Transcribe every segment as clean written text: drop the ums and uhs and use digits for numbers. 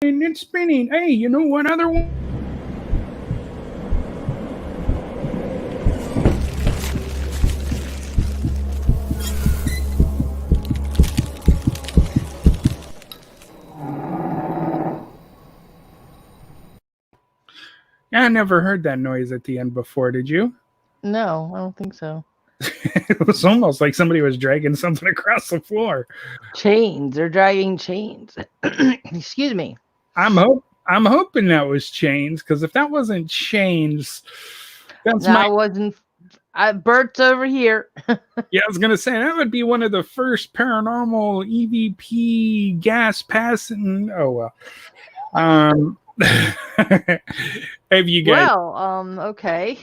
and it's spinning. Hey, you know what other one? I never heard that noise at the end before, did you? No, I don't think so. It was almost like somebody was dragging something across the floor. Chains. They're dragging chains. Excuse me. I'm hoping that was chains, because if that wasn't chains, that's my That wasn't. Bert's over here. yeah. I was gonna say that would be one of the first paranormal EVP gas passing. Oh well. Have you guys? Well, okay.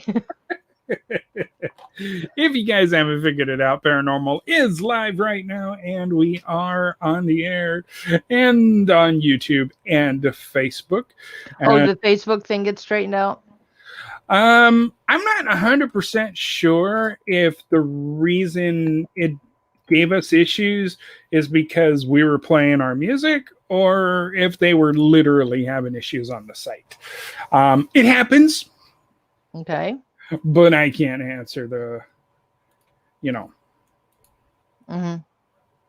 If you guys haven't figured it out, Paranormal is live right now, and we are on the air and on YouTube and Facebook. Oh, the Facebook thing gets straightened out. I'm not 100% sure if the reason it gave us issues is because we were playing our music or if they were literally having issues on the site. It happens. Okay. But I can't answer the, Mm-hmm.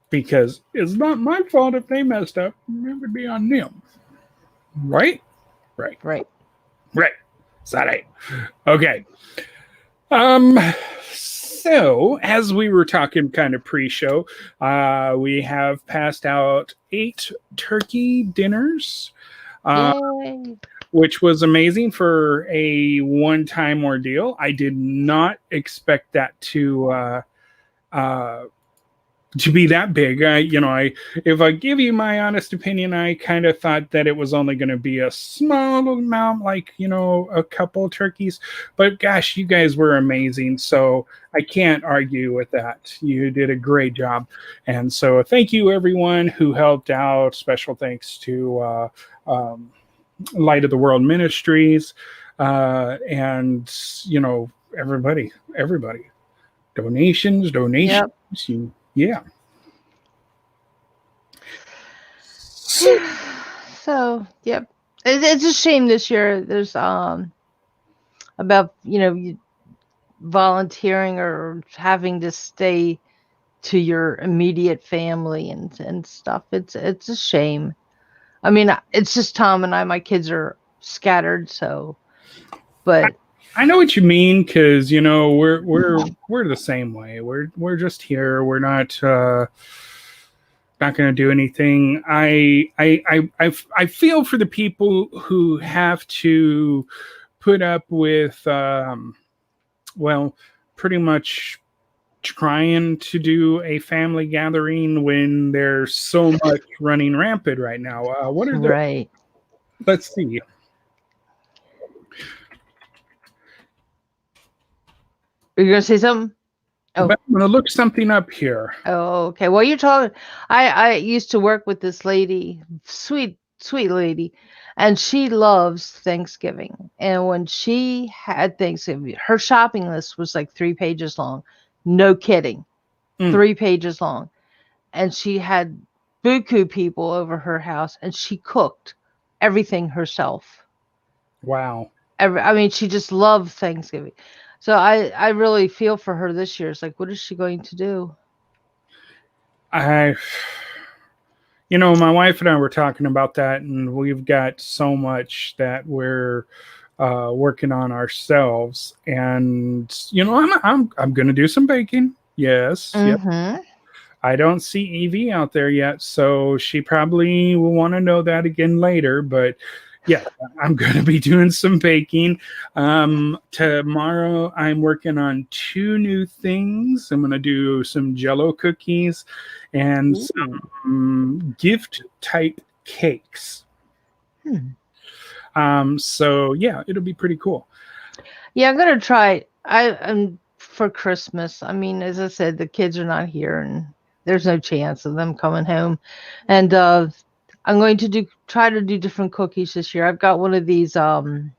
because it's not my fault if they messed up. It would be on them. Right? Right. Right. Right. Sorry. Okay. So as we were talking kind of pre-show, we have passed out 8 turkey dinners. Yay. Which was amazing for a one-time ordeal. I did not expect that to be that big. If I give you my honest opinion, I kind of thought that it was only going to be a small amount, like, a couple turkeys. But gosh, you guys were amazing. So I can't argue with that. You did a great job. And so thank you, everyone who helped out. Special thanks to Light of the World Ministries, and everybody. Donations. Yep. Yeah. So, yep. It's a shame this year. There's about volunteering or having to stay to your immediate family and stuff. It's a shame. I mean, it's just Tom and I. My kids are scattered, so. But I know what you mean, because we're the same way. We're just here. We're not going to do anything. I feel for the people who have to put up with pretty much trying to do a family gathering when there's so much running rampant right now. What are the right? Let's see. Are you gonna say something? Oh. I'm gonna look something up here. Oh, okay. Well, you're talking. I used to work with this lady, sweet lady, and she loves Thanksgiving. And when she had Thanksgiving, her shopping list was like 3 pages long. No kidding. 3 pages long. And she had buku people over her house, and she cooked everything herself. Wow. I mean, she just loved Thanksgiving. So I really feel for her this year. It's like, what is she going to do? My wife and I were talking about that, and we've got so much that we're working on ourselves. And I'm going to do some baking. Yes. Mm-hmm. Yep. I don't see Evie out there yet, so she probably will want to know that again later. But yeah, I'm going to be doing some baking. Tomorrow, I'm working on 2 new things. I'm going to do some Jell-O cookies and some gift type cakes. So yeah, it'll be pretty cool. Yeah, I'm going to try. I'm for Christmas. I mean, as I said, the kids are not here, and there's no chance of them coming home. And I'm going to try to do different cookies this year. I've got one of these Cuisinart.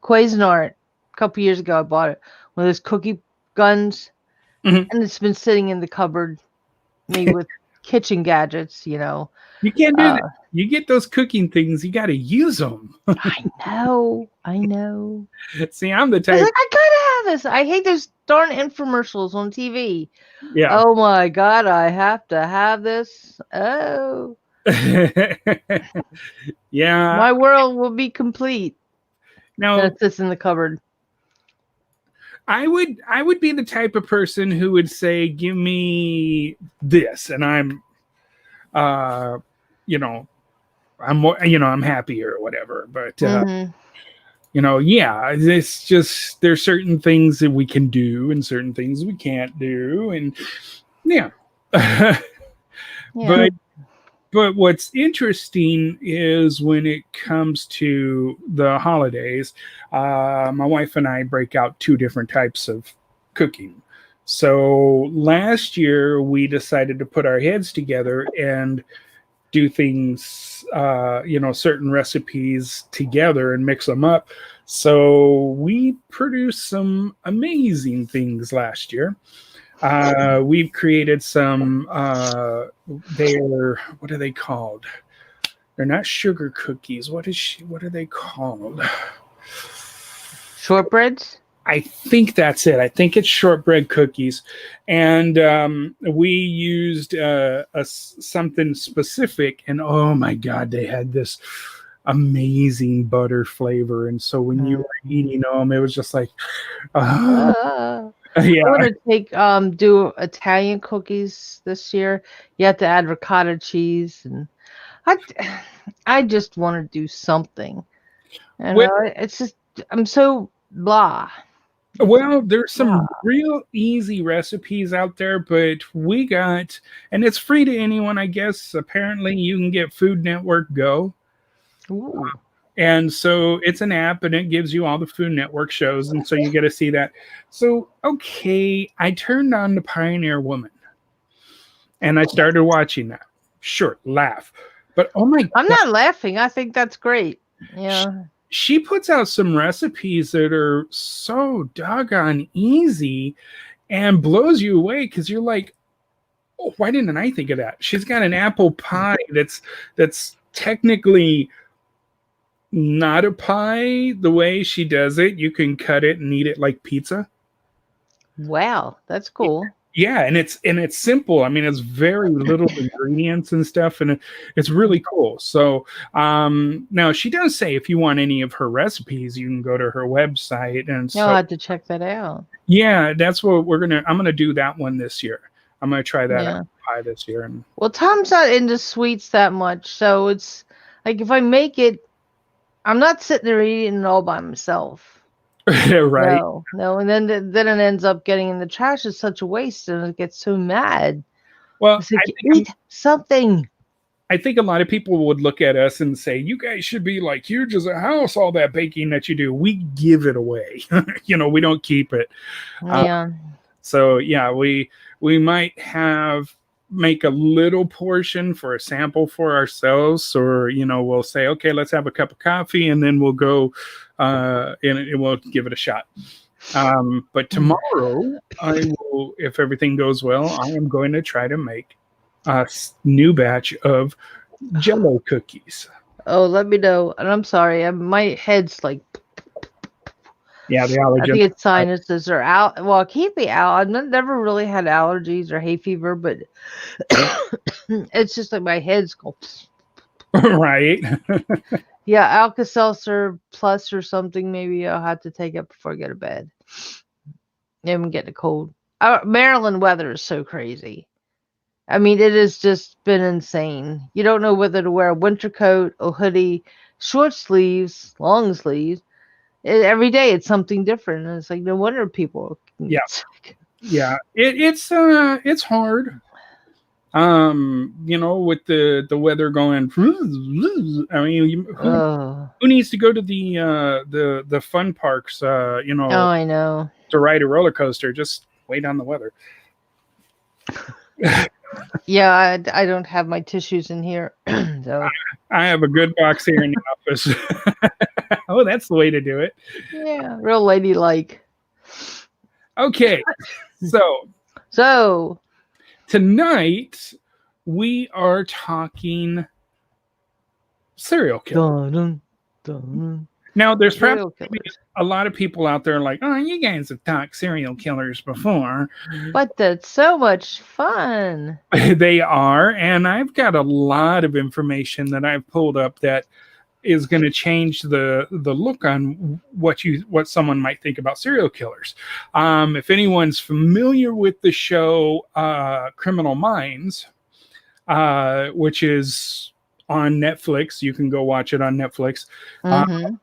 A couple years ago, I bought it. One of those cookie guns, and it's been sitting in the cupboard, maybe with kitchen gadgets, you know. You can't do Uh, that. You get those cooking things, you got to use them. I know. See, I'm the I was type. like, I gotta have this. I hate those darn infomercials on TV. Yeah. Oh my god, I have to have this. Oh, Yeah. my world will be complete. Then Now, it sits in the cupboard. I would be the type of person who would say, "Give me this," and I'm, uh, you know, I'm more, I'm happy or whatever. But Mm-hmm. yeah, it's just there's certain things that we can do and certain things we can't do, and yeah. Yeah. but But what's interesting is when it comes to the holidays, my wife and I break out two different types of cooking. So last year we decided to put our heads together and do things, certain recipes together and mix them up. So we produced some amazing things last year. We've created some. They're what are they called? They're not sugar cookies. What are they called? Shortbreads? I think that's it. I think it's shortbread cookies, and we used something specific. And oh my god, they had this amazing butter flavor. And so when you were eating them, it was just like, I yeah. want to take do Italian cookies this year. You have to add ricotta cheese, and I I just want to do something. You Well, know, it's just I'm so blah. Well, there's blah. some real easy recipes out there, but we got, and it's free to anyone, I guess. Apparently, you can get Food Network Go. Ooh. And so it's an app and it gives you all the Food Network shows. And so you get to see that. So, okay, I turned on the Pioneer Woman and I started watching that. Sure, laugh. But oh my I'm God, not laughing. I think that's great. Yeah. she puts out some recipes that are so doggone easy and blows you away because you're like, oh, why didn't I think of that? She's got an apple pie that's technically not a pie the way she does it. You can cut it and eat it like pizza. Wow, that's cool. Yeah, and it's simple. I mean, it's very little ingredients and stuff, and it's really cool. So now she does say if you want any of her recipes, you can go to her website. And I'll so have to check that out. yeah, that's what I'm gonna do that one this year. I'm gonna try that Yeah. apple pie this year. And Well, Tom's not into sweets that much, so it's like if I make it, I'm not sitting there eating it all by myself. right. No, and then it ends up getting in the trash. It's such a waste, and it gets so mad. Well, It's like eat something. I think a lot of people would look at us and say, "You guys should be like huge as a house. All that baking that you do, we give it away. We don't keep it." Yeah. So yeah, we might make a little portion for a sample for ourselves, or we'll say, okay, let's have a cup of coffee, and then we'll go and we'll give it a shot. But tomorrow, I will, if everything goes well, I am going to try to make a new batch of Jello cookies. Oh, let me know. And I'm sorry, my head's like. Yeah, the I allergen. think it's sinuses are out. Well, it can't be out. I've never really had allergies or hay fever, but it's just like my head's going. Right. Yeah, Alka-Seltzer Plus or something. Maybe I'll have to take it before I go to bed. I'm getting a cold. Maryland weather is so crazy. I mean, it has just been insane. You don't know whether to wear a winter coat, a hoodie, short sleeves, long sleeves. Every day it's something different. And it's like, no wonder people Yeah. Yeah. It's hard. With the weather going, I mean, who needs to go to the fun parks, Oh, I know. to ride a roller coaster? Just wait on the weather. Yeah, I don't have my tissues in here. So I have a good box here in the office. Oh, that's the way to do it. yeah, real ladylike. Okay. So tonight, We are talking serial killers. Dun, dun, dun. Now, there's probably Serial killers. a lot of people out there like, oh, you guys have talked serial killers before. But that's so much fun. They are, and I've got a lot of information that I've pulled up that is going to change the look on what someone might think about serial killers. If anyone's familiar with the show Criminal Minds, which is on Netflix, you can go watch it on Netflix. Mm-hmm.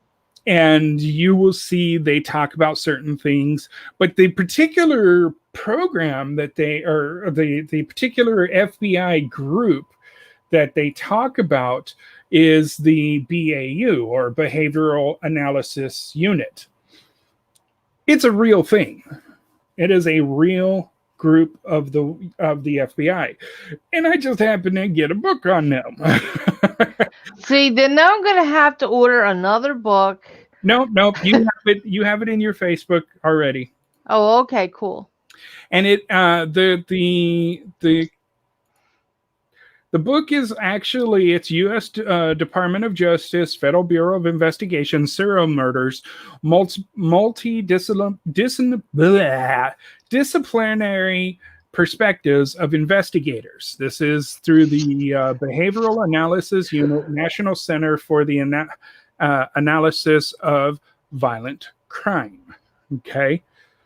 And you will see they talk about certain things, but the particular program that they or the particular FBI group that they talk about is the BAU, or Behavioral Analysis Unit. It's a real thing. It is a real group of the FBI, and I just happened to get a book on them. See, then now I'm gonna have to order another book. Nope. You have it. You have it in your Facebook already. Oh, okay, cool. And it the book is actually, it's U.S. Department of Justice, Federal Bureau of Investigation, serial murders, disciplinary perspectives of investigators. This is through the Behavioral Analysis Unit, National Center for the Analysis of Violent Crime. Okay.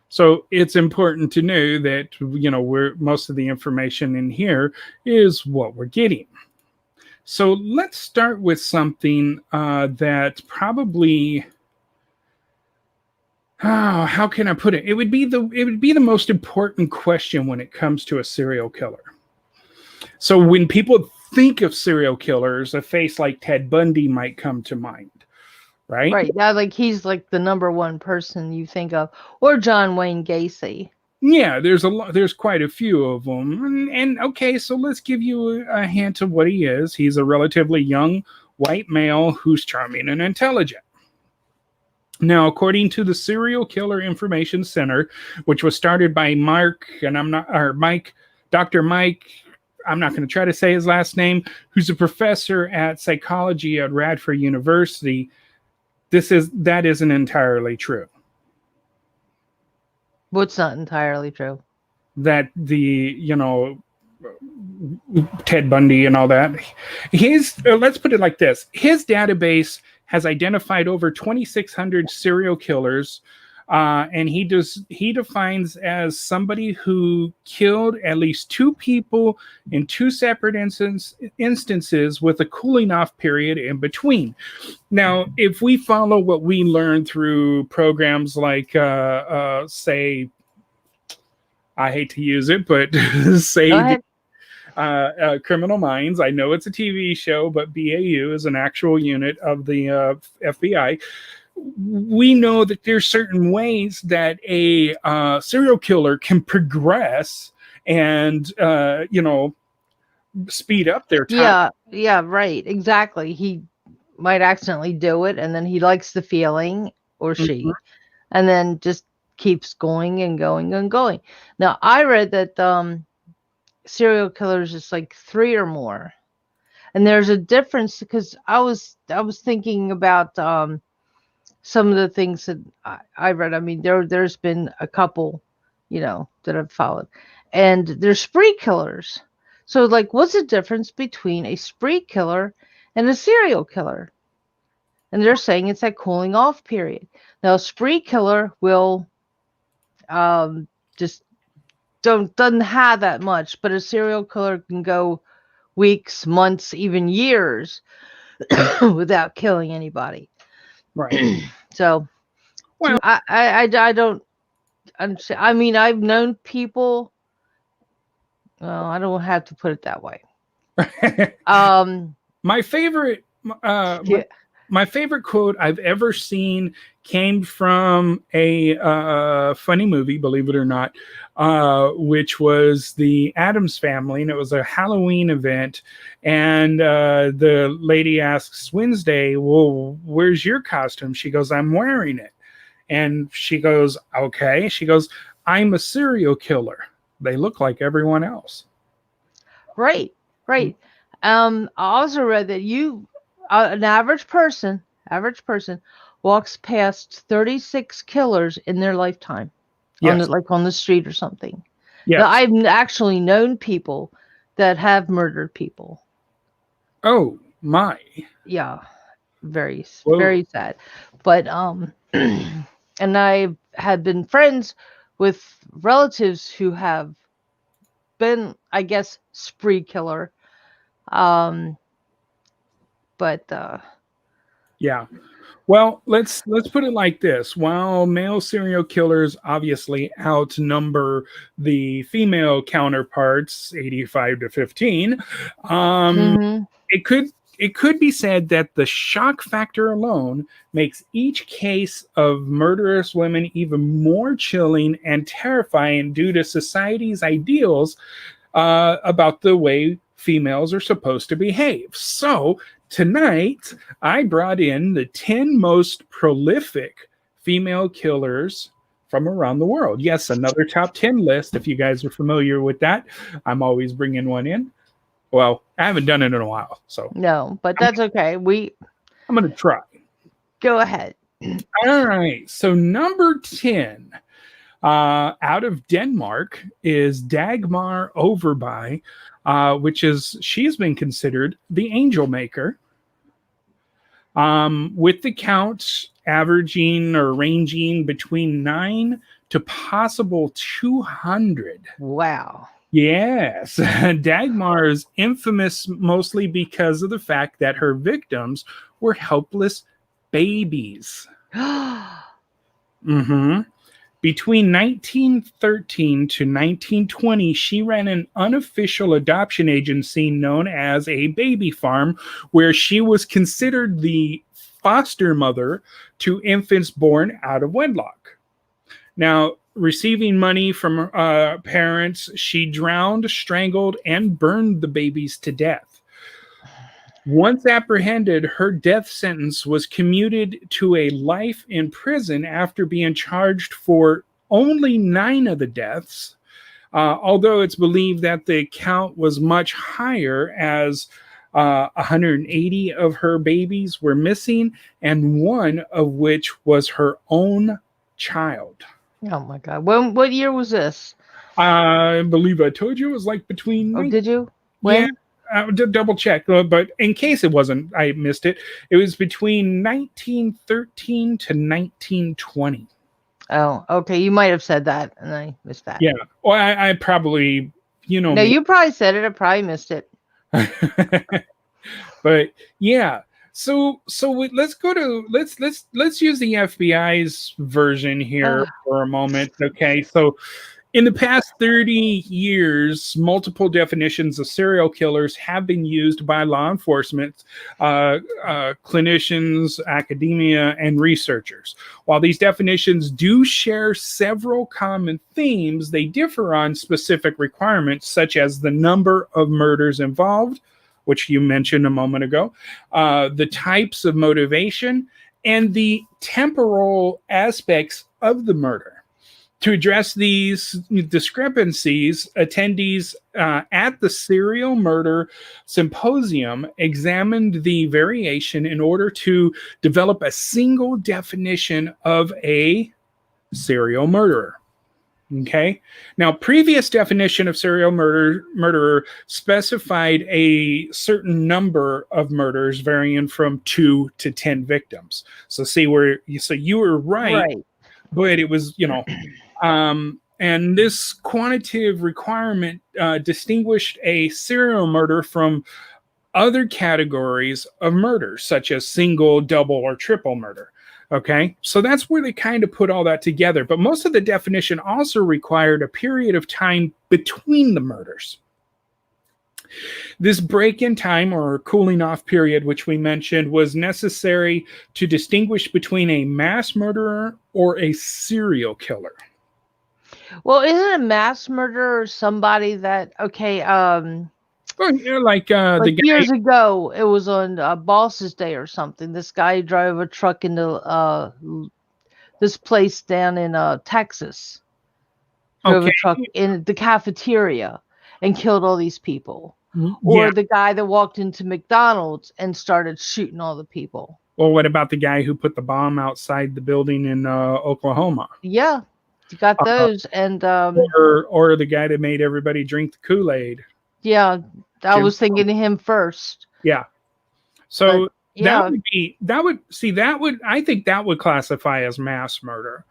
So it's important to know that, most of the information in here is what we're getting. So let's start with something that probably, how can I put it? It would be the most important question when it comes to a serial killer. So when people think of serial killers, a face like Ted Bundy might come to mind. Right. Yeah, like he's like the number one person you think of, or John Wayne Gacy. Yeah, there's quite a few of them. And okay, so let's give you a hint of what he is. He's a relatively young white male who's charming and intelligent. Now, according to the Serial Killer Information Center, which was started by Dr. Mike, I'm not going to try to say his last name, who's a professor at psychology at Radford University, that isn't entirely true. What's not entirely true? That Ted Bundy and all that. Let's put it like this. His database has identified over 2,600 serial killers, and he defines as somebody who killed at least 2 people in 2 separate instances with a cooling off period in between. Now, if we follow what we learned through programs like, say, I hate to use it, but say Criminal Minds. I know it's a TV show, but BAU is an actual unit of the FBI. We know that there's certain ways that a serial killer can progress and speed up their time. Yeah, right, exactly. He might accidentally do it, and then he likes the feeling, or she, and then just keeps going and going and going. Now, I read that serial killers is like 3 or more, and there's a difference, because I was thinking about some of the things that I read. I mean, there's been a couple, that I've followed, and they're spree killers. So, like, what's the difference between a spree killer and a serial killer? And they're saying it's that cooling off period. Now, a spree killer will just doesn't have that much, but a serial killer can go weeks, months, even years without killing anybody. Right. So, well, I don't understand. I mean, I've known people. Well, I don't have to put it that way. My favorite quote I've ever seen came from a funny movie, believe it or not, which was the Addams Family, and it was a Halloween event. And the lady asks Wednesday, "Well, where's your costume?" She goes, "I'm wearing it." And she goes, "Okay." She goes, "I'm a serial killer. They look like everyone else." Right. Right. I also read that an average person walks past 36 killers in their lifetime Yes. on the street or something. Now, Yes. I've actually known people that have murdered people. Oh my. Yeah, very, Whoa. very sad. But and I had been friends with relatives who have been, I guess, spree killer. Um, but Yeah. Well, let's put it like this. While male serial killers obviously outnumber the female counterparts 85 to 15, um, mhm. it could it could be said that the shock factor alone makes each case of murderous women even more chilling and terrifying due to society's ideals about the way females are supposed to behave. So tonight, I brought in the 10 most prolific female killers from around the world. Yes, another top 10 list. If you guys are familiar with that, I'm always bringing one in. Well, I haven't done it in a while, so No, but I'm, that's okay. We I'm going to try. go ahead. All right. So, number 10 out of Denmark is Dagmar Overby, she's been considered the angel maker, with the counts averaging or ranging between 9 to possible 200. Wow. Yes, Dagmar is infamous mostly because of the fact that her victims were helpless babies. Mm-hmm. Between 1913 to 1920, she ran an unofficial adoption agency known as a baby farm, where she was considered the foster mother to infants born out of wedlock. Now, receiving money from parents, she drowned, strangled, and burned the babies to death. Once apprehended, her death sentence was commuted to a life in prison after being charged for only 9 of the deaths, although it's believed that the count was much higher, as 180 of her babies were missing, and one of which was her own child. Oh my God. What year was this? I believe I told you it was like between Oh, did you? yeah, When? double check, but in case it wasn't, I missed it. It was between 1913 to 1920. Oh, okay. You might have said that, and I missed that. Yeah. Well, I probably, No, me. you probably said it. I probably missed it. But yeah. Let's go to let's use the FBI's version here for a moment. Okay. So in the past 30 years, multiple definitions of serial killers have been used by law enforcement, clinicians, academia, and researchers. While these definitions do share several common themes, they differ on specific requirements, such as the number of murders involved, which you mentioned a moment ago, the types of motivation, and the temporal aspects of the murder. To address these discrepancies, attendees at the Serial Murder Symposium examined the variation in order to develop a single definition of a serial murderer. Okay. Now, previous definition of serial murderer specified a certain number of murders varying from 2 to 10 victims. So you were right, but it was, and this quantitative requirement distinguished a serial murder from other categories of murder, such as single, double, or triple murder. Okay, so that's where they kind of put all that together. But most of the definition also required a period of time between the murders. This break in time, or cooling off period, which we mentioned, was necessary to distinguish between a mass murderer or a serial killer. Well, isn't a mass murderer somebody that Like the guy years ago, it was on Boss's Day or something. This guy drove a truck into this place down in Texas. Drove a truck in the cafeteria and killed all these people. or Yeah. the guy that walked into McDonald's and started shooting all the people. Well, what about the guy who put the bomb outside the building in Oklahoma? Yeah, you got those. And Or the guy that made everybody drink the Kool-Aid. yeah, I Jim was thinking of him first. Yeah. But So yeah, I think that would classify as mass murder.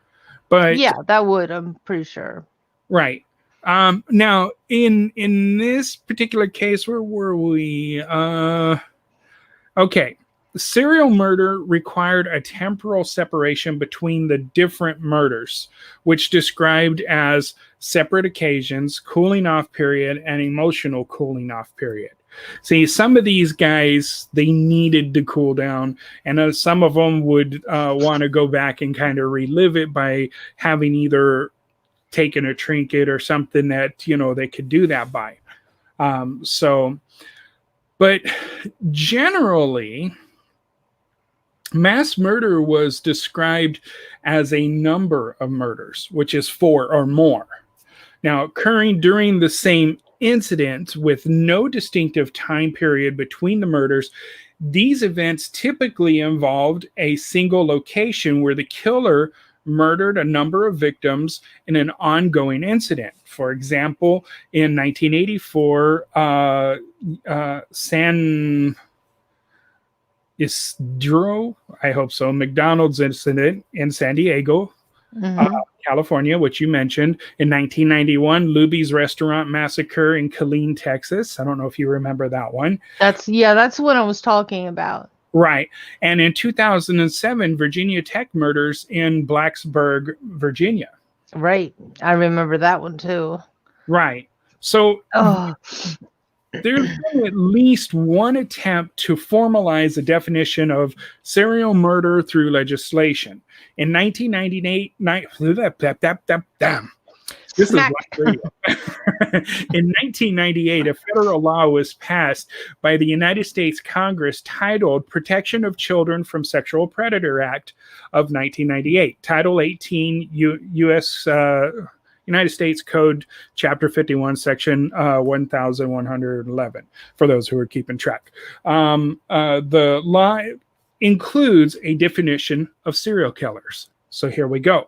But yeah, that would. I'm pretty sure. right. Now in this particular case, where were we? Okay. Serial murder required a temporal separation between the different murders, which described as separate occasions, cooling off period, and emotional cooling off period. See, some of these guys, they needed to cool down, and some of them would want to go back and kind of relive it by having either taken a trinket or something that, they could do that by. But generally, mass murder was described as a number of murders, which is 4 or more. Now, occurring during the same incident with no distinctive time period between the murders, these events typically involved a single location where the killer murdered a number of victims in an ongoing incident. For example, in 1984, San Isidro, I hope so, McDonald's incident in San Diego, California, which you mentioned. In 1991, Luby's Restaurant Massacre in Killeen, Texas. I don't know if you remember that one. That's what I was talking about. Right. And in 2007, Virginia Tech murders in Blacksburg, Virginia. Right. I remember that one too. Right. So there's been at least one attempt to formalize a definition of serial murder through legislation. In 1998, this is like radio. In 1998, a federal law was passed by the United States Congress titled Protection of Children from Sexual Predator Act of 1998, Title 18 U.S. United States Code, Chapter 51, Section 1111, for those who are keeping track. The law includes a definition of serial killers. So here we go.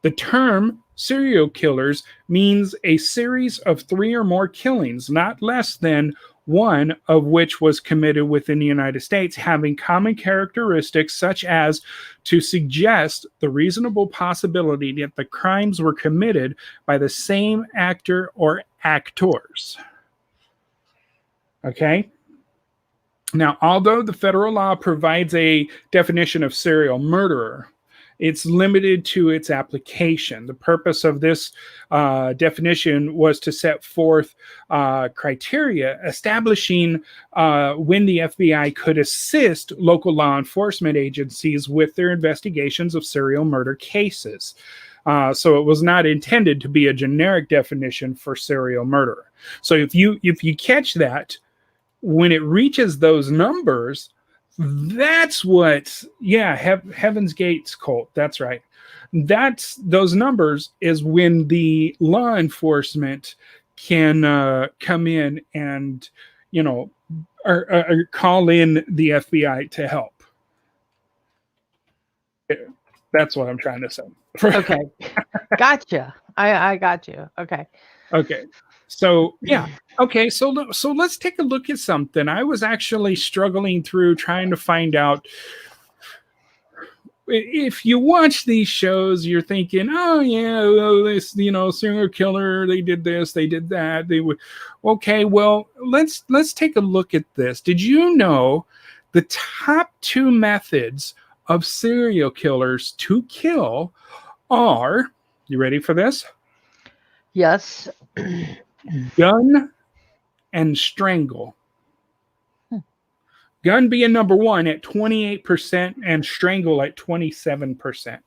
The term serial killers means a series of 3 or more killings, not less than one of which was committed within the United States, having common characteristics such as to suggest the reasonable possibility that the crimes were committed by the same actor or actors. Okay? Now, although the federal law provides a definition of serial murderer, it's limited to its application. The purpose of this definition was to set forth criteria establishing when the FBI could assist local law enforcement agencies with their investigations of serial murder cases. So it was not intended to be a generic definition for serial murder. So if you catch that, when it reaches those numbers, that's what, Heaven's Gates cult. That's right. Those numbers is when the law enforcement can come in and, or call in the FBI to help. That's what I'm trying to say. Okay. Gotcha. I got you. Okay. Okay. So, yeah. Okay, so let's take a look at something. I was actually struggling through trying to find out. If you watch these shows, you're thinking, oh, yeah, this, serial killer, they did this, they did that. They would. Okay, well, let's take a look at this. Did you know the top 2 methods of serial killers to kill are, you ready for this? Yes. Gun and strangle. Gun being number 1 at 28% and strangle at 27%.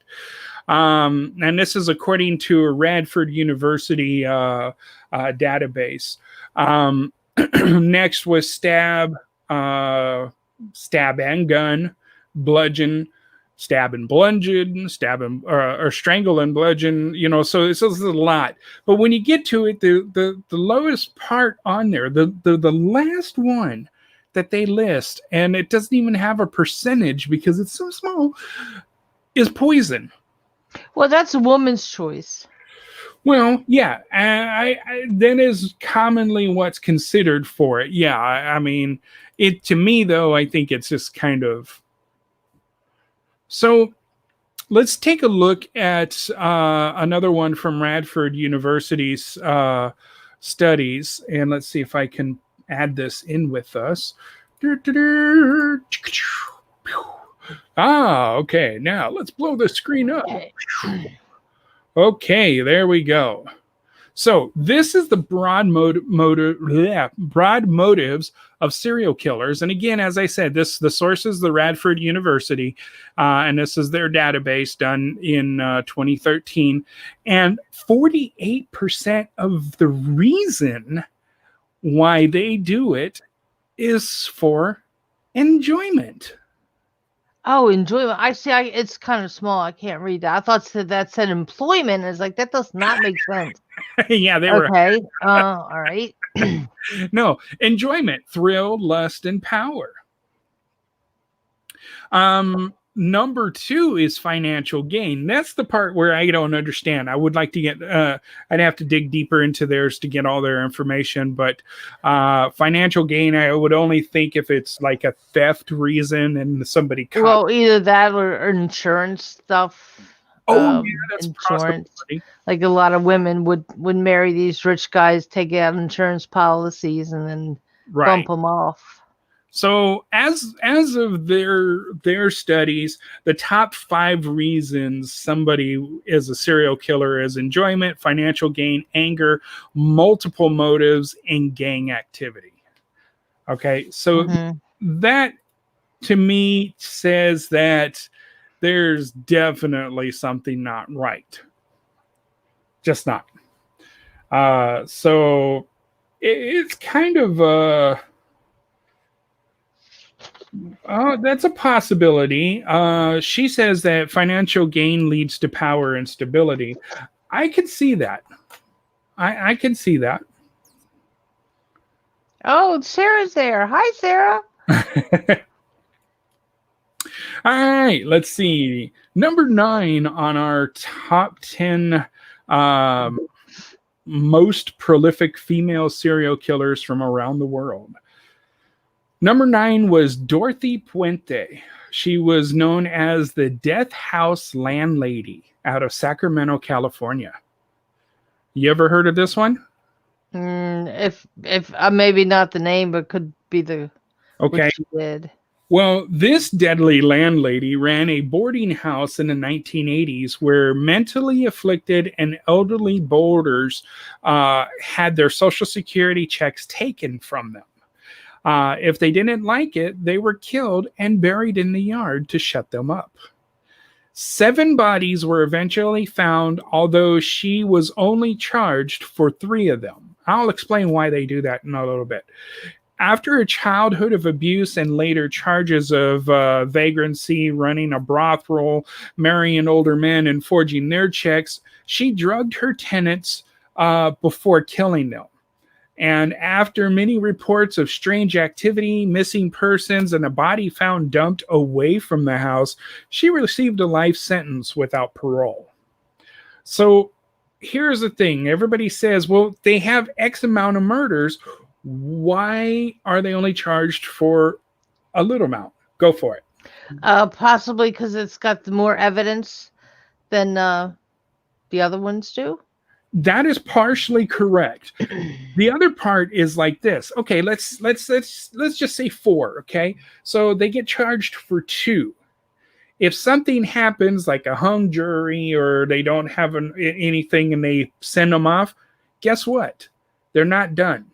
And this is according to a Radford University database. Next was stab and gun, bludgeon, stab and bludgeon, or strangle and bludgeon. So it's a lot. But when you get to it, the lowest part on there, the last one that they list, and it doesn't even have a percentage because it's so small, is poison. Well, that's a woman's choice. Well, yeah, that is commonly what's considered for it. Yeah, I mean, it to me though, I think it's just kind of. So let's take a look at another one from Radford University's studies, and let's see if I can add this in with us. Okay. Now let's blow the screen up. Okay, there we go. So this is the broad motives of serial killers. And again, as I said, the source is the Radford University, and this is their database done in 2013. And 48% of the reason why they do it is for enjoyment. Oh, enjoyment. I see. It's kind of small. I can't read that. I thought that said employment. It's like, that does not make sense. Yeah, they were. Okay. All right. No, enjoyment, thrill, lust, and power. Number 2 is financial gain. That's the part where I don't understand. I would like to get, I'd have to dig deeper into theirs to get all their information, but financial gain, I would only think if it's like a theft reason and somebody caught. Well, either that or insurance stuff. Oh, yeah, that's insurance. possibility. Like a lot of women would marry these rich guys, take out insurance policies, and then bump them off. So as of their studies, the top 5 reasons somebody is a serial killer is enjoyment, financial gain, anger, multiple motives, and gang activity. Okay, so that to me says that there's definitely something not right. Just not. So it's kind of that's a possibility. She says that financial gain leads to power and stability. I can see that. I can see that. Oh, Sarah's there. Hi, Sarah. All right, let's see. Number 9 on our top 10 most prolific female serial killers from around the world. Number 9 was Dorothy Puente. She was known as the Death House Landlady out of Sacramento, California. You ever heard of this one? If maybe not the name, but could be the okay. What she did. Well, this deadly landlady ran a boarding house in the 1980s where mentally afflicted and elderly boarders had their Social Security checks taken from them. If they didn't like it, they were killed and buried in the yard to shut them up. 7 bodies were eventually found, although she was only charged for 3 of them. I'll explain why they do that in a little bit. After a childhood of abuse and later charges of vagrancy, running a brothel, marrying older men, and forging their checks, she drugged her tenants before killing them. And after many reports of strange activity, missing persons, and a body found dumped away from the house, she received a life sentence without parole. So here's the thing. Everybody says, well, they have X amount of murders. Why are they only charged for a little amount? Go for it. Possibly because it's got more evidence than the other ones do. That is partially correct. The other part is like this. Okay, let's just say 4. Okay, so they get charged for 2. If something happens, like a hung jury, or they don't have anything and they send them off, guess what? They're not done.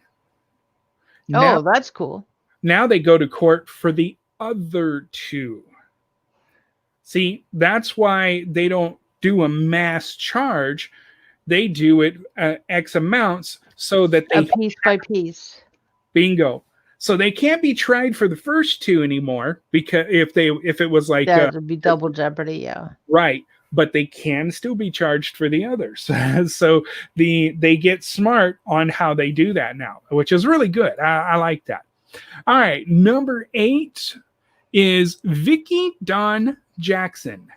Now, that's cool. Now they go to court for the other 2. See, that's why they don't do a mass charge. They do it X amounts so that they piece by piece. Bingo. So they can't be tried for the first two anymore, because if it was like That would be double jeopardy. Yeah. right, but they can still be charged for the others. So they get smart on how they do that now, which is really good. I like that. All right, number 8 is Vicky Dawn Jackson,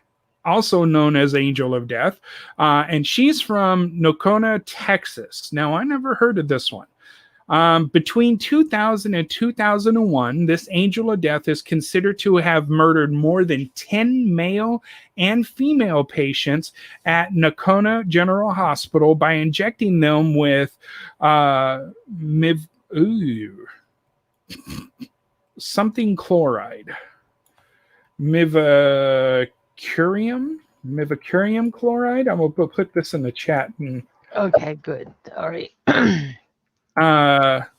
also known as Angel of Death, and she's from Nocona, Texas. Now, I never heard of this one. Between 2000 and 2001, this Angel of Death is considered to have murdered more than 10 male and female patients at Nocona General Hospital by injecting them with something chloride. Mivacurium chloride. I'm going to put this in the chat. Okay, good. All right.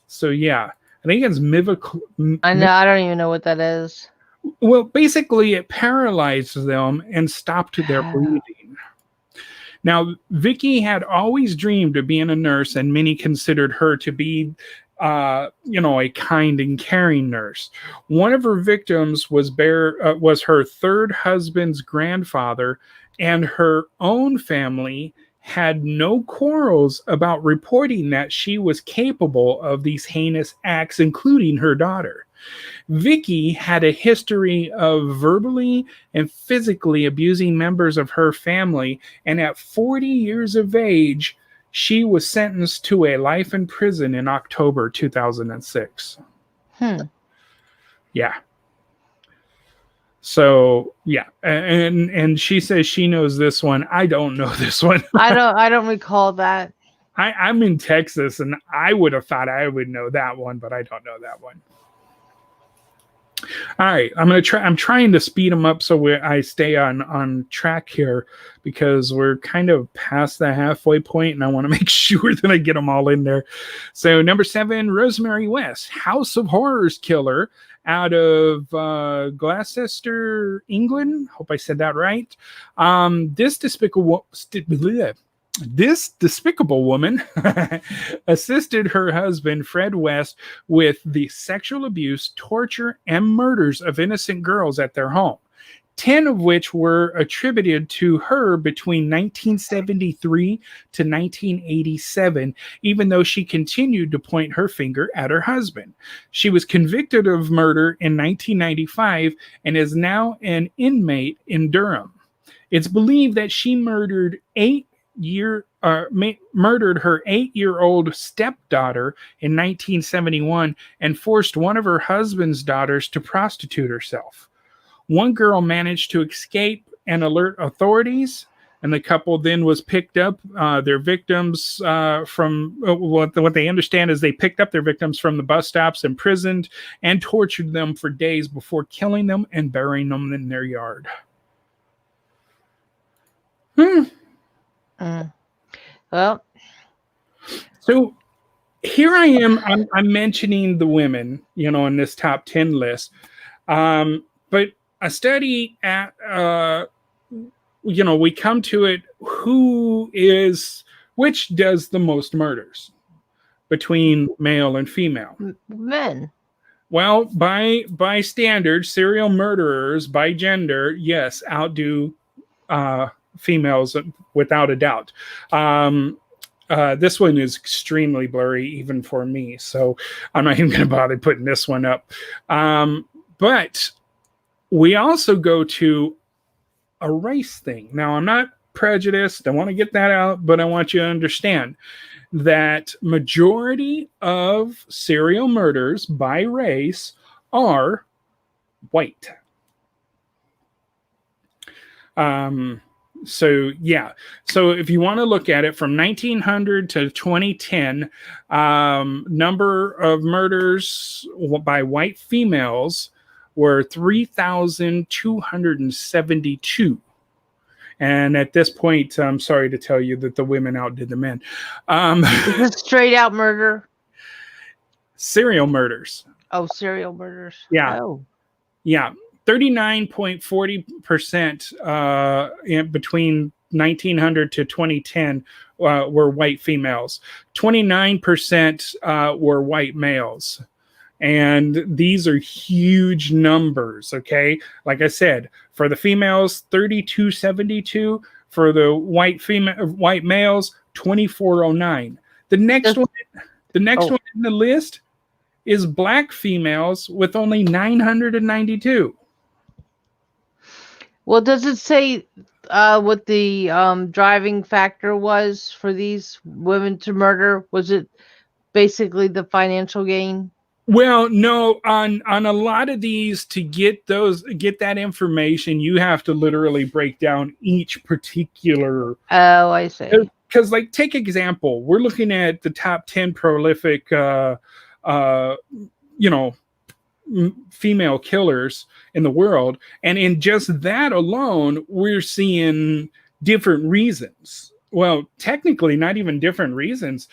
So yeah, I think it's I know. I don't even know what that is. Well, basically, it paralyzed them and stopped their breathing. Now, Vicky had always dreamed of being a nurse, and many considered her to be, a kind and caring nurse. One of her victims was her third husband's grandfather, and her own family had no quarrels about reporting that she was capable of these heinous acts, including her daughter. Vicky had a history of verbally and physically abusing members of her family, and at 40 years of age, she was sentenced to a life in prison in October 2006. Yeah. So yeah, and she says she knows this one. I don't know this one. I don't recall that. I'm in Texas, and I would have thought I would know that one, but I don't know that one. All right, I'm trying to speed them up so I stay on track here, because we're kind of past the halfway point, and I want to make sure that I get them all in there. So number 7, Rosemary West, House of Horrors killer out of Gloucester, England. Hope I said that right. This despicable woman assisted her husband, Fred West, with the sexual abuse, torture, and murders of innocent girls at their home, 10 of which were attributed to her between 1973 to 1987, even though she continued to point her finger at her husband. She was convicted of murder in 1995 and is now an inmate in Durham. It's believed that she murdered her 8-year-old stepdaughter in 1971 and forced one of her husband's daughters to prostitute herself. One girl managed to escape and alert authorities, and the couple then was picked up. Their victims from what they understand is they picked up their victims from the bus stops, imprisoned, and tortured them for days before killing them and burying them in their yard. Well, so here I am. I'm mentioning the women, in this top 10 list. But a study at, we come to it, which does the most murders between male and female? Men. Well, by standard, serial murderers by gender, yes, outdo females without a doubt. This one is extremely blurry even for me, so I'm not even going to bother putting this one up. But we also go to a race thing. Now, I'm not prejudiced. I want to get that out, but I want you to understand that majority of serial murders by race are white. So yeah. So if you want to look at it from 1900 to 2010, number of murders by white females were 3,272. And at this point, I'm sorry to tell you that the women outdid the men. Is this straight out murder? Serial murders. Oh, serial murders. Yeah. Oh. Yeah. 39.40% between 1900 to 2010 were white females. 29% were white males. And these are huge numbers, okay? Like I said, for the females, 3272. For the white males, 2409. The next one, Oh, in the list is black females with only 992. well, does it say what the driving factor was for these women to murder? Was it basically the financial gain? Well, no, on a lot of these, to get that information, you have to literally break down each particular. Oh, I see. Because, like, take example, we're looking at the top 10 prolific, you know, female killers in the world, and in just that alone, we're seeing different reasons. Well, technically, not even different reasons.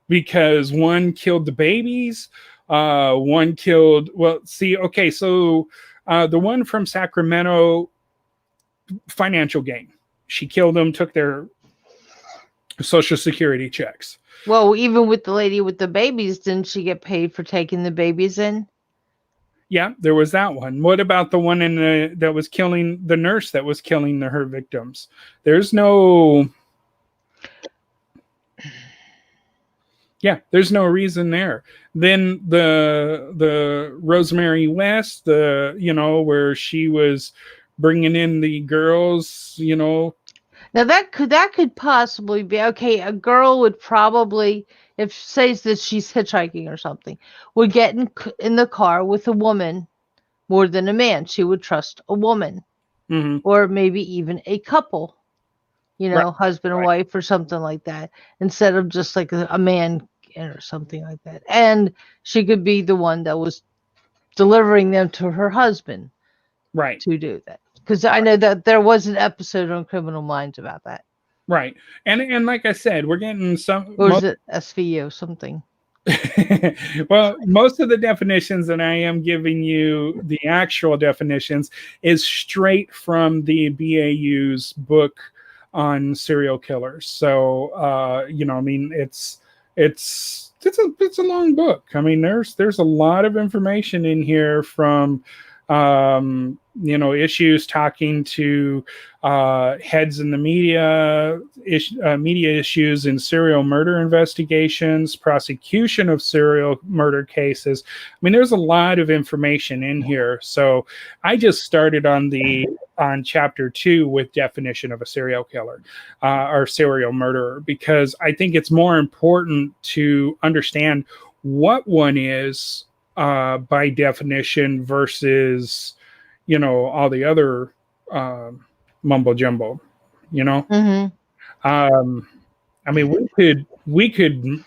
Because one killed the babies, one killed. Well, see, okay, so the one from Sacramento, financial gain. She killed them, took their Social Security checks. Well, even with the lady with the babies, didn't she get paid for taking the babies in? Yeah, there was that one. What about the one that was killing the nurse that was killing her victims? There's no. Yeah, there's no reason there. Then the Rosemary West, where she was bringing in the girls, Now that could possibly be okay. A girl would probably, if says that she's hitchhiking or something, would get in the car with a woman more than a man. She would trust a woman, or maybe even a couple, Right. husband and wife or something like that, instead of just like a man or something like that. And she could be the one that was delivering them to her husband, Right. to do that. Because I know that there was an episode on Criminal Minds about that. Right. And like I said, we're getting some. Or is it SVO something? Well, most of the definitions that I am giving you, the actual definitions, is straight from the BAU's book on serial killers. So, I mean, it's a long book. I mean, there's a lot of information in here from issues, talking to heads in the media, media issues in serial murder investigations, prosecution of serial murder cases. I mean, there's a lot of information in here. So I just started on chapter 2 with definition of a serial killer or serial murderer, because I think it's more important to understand what one is by definition versus all the other mumbo jumbo. I mean, we could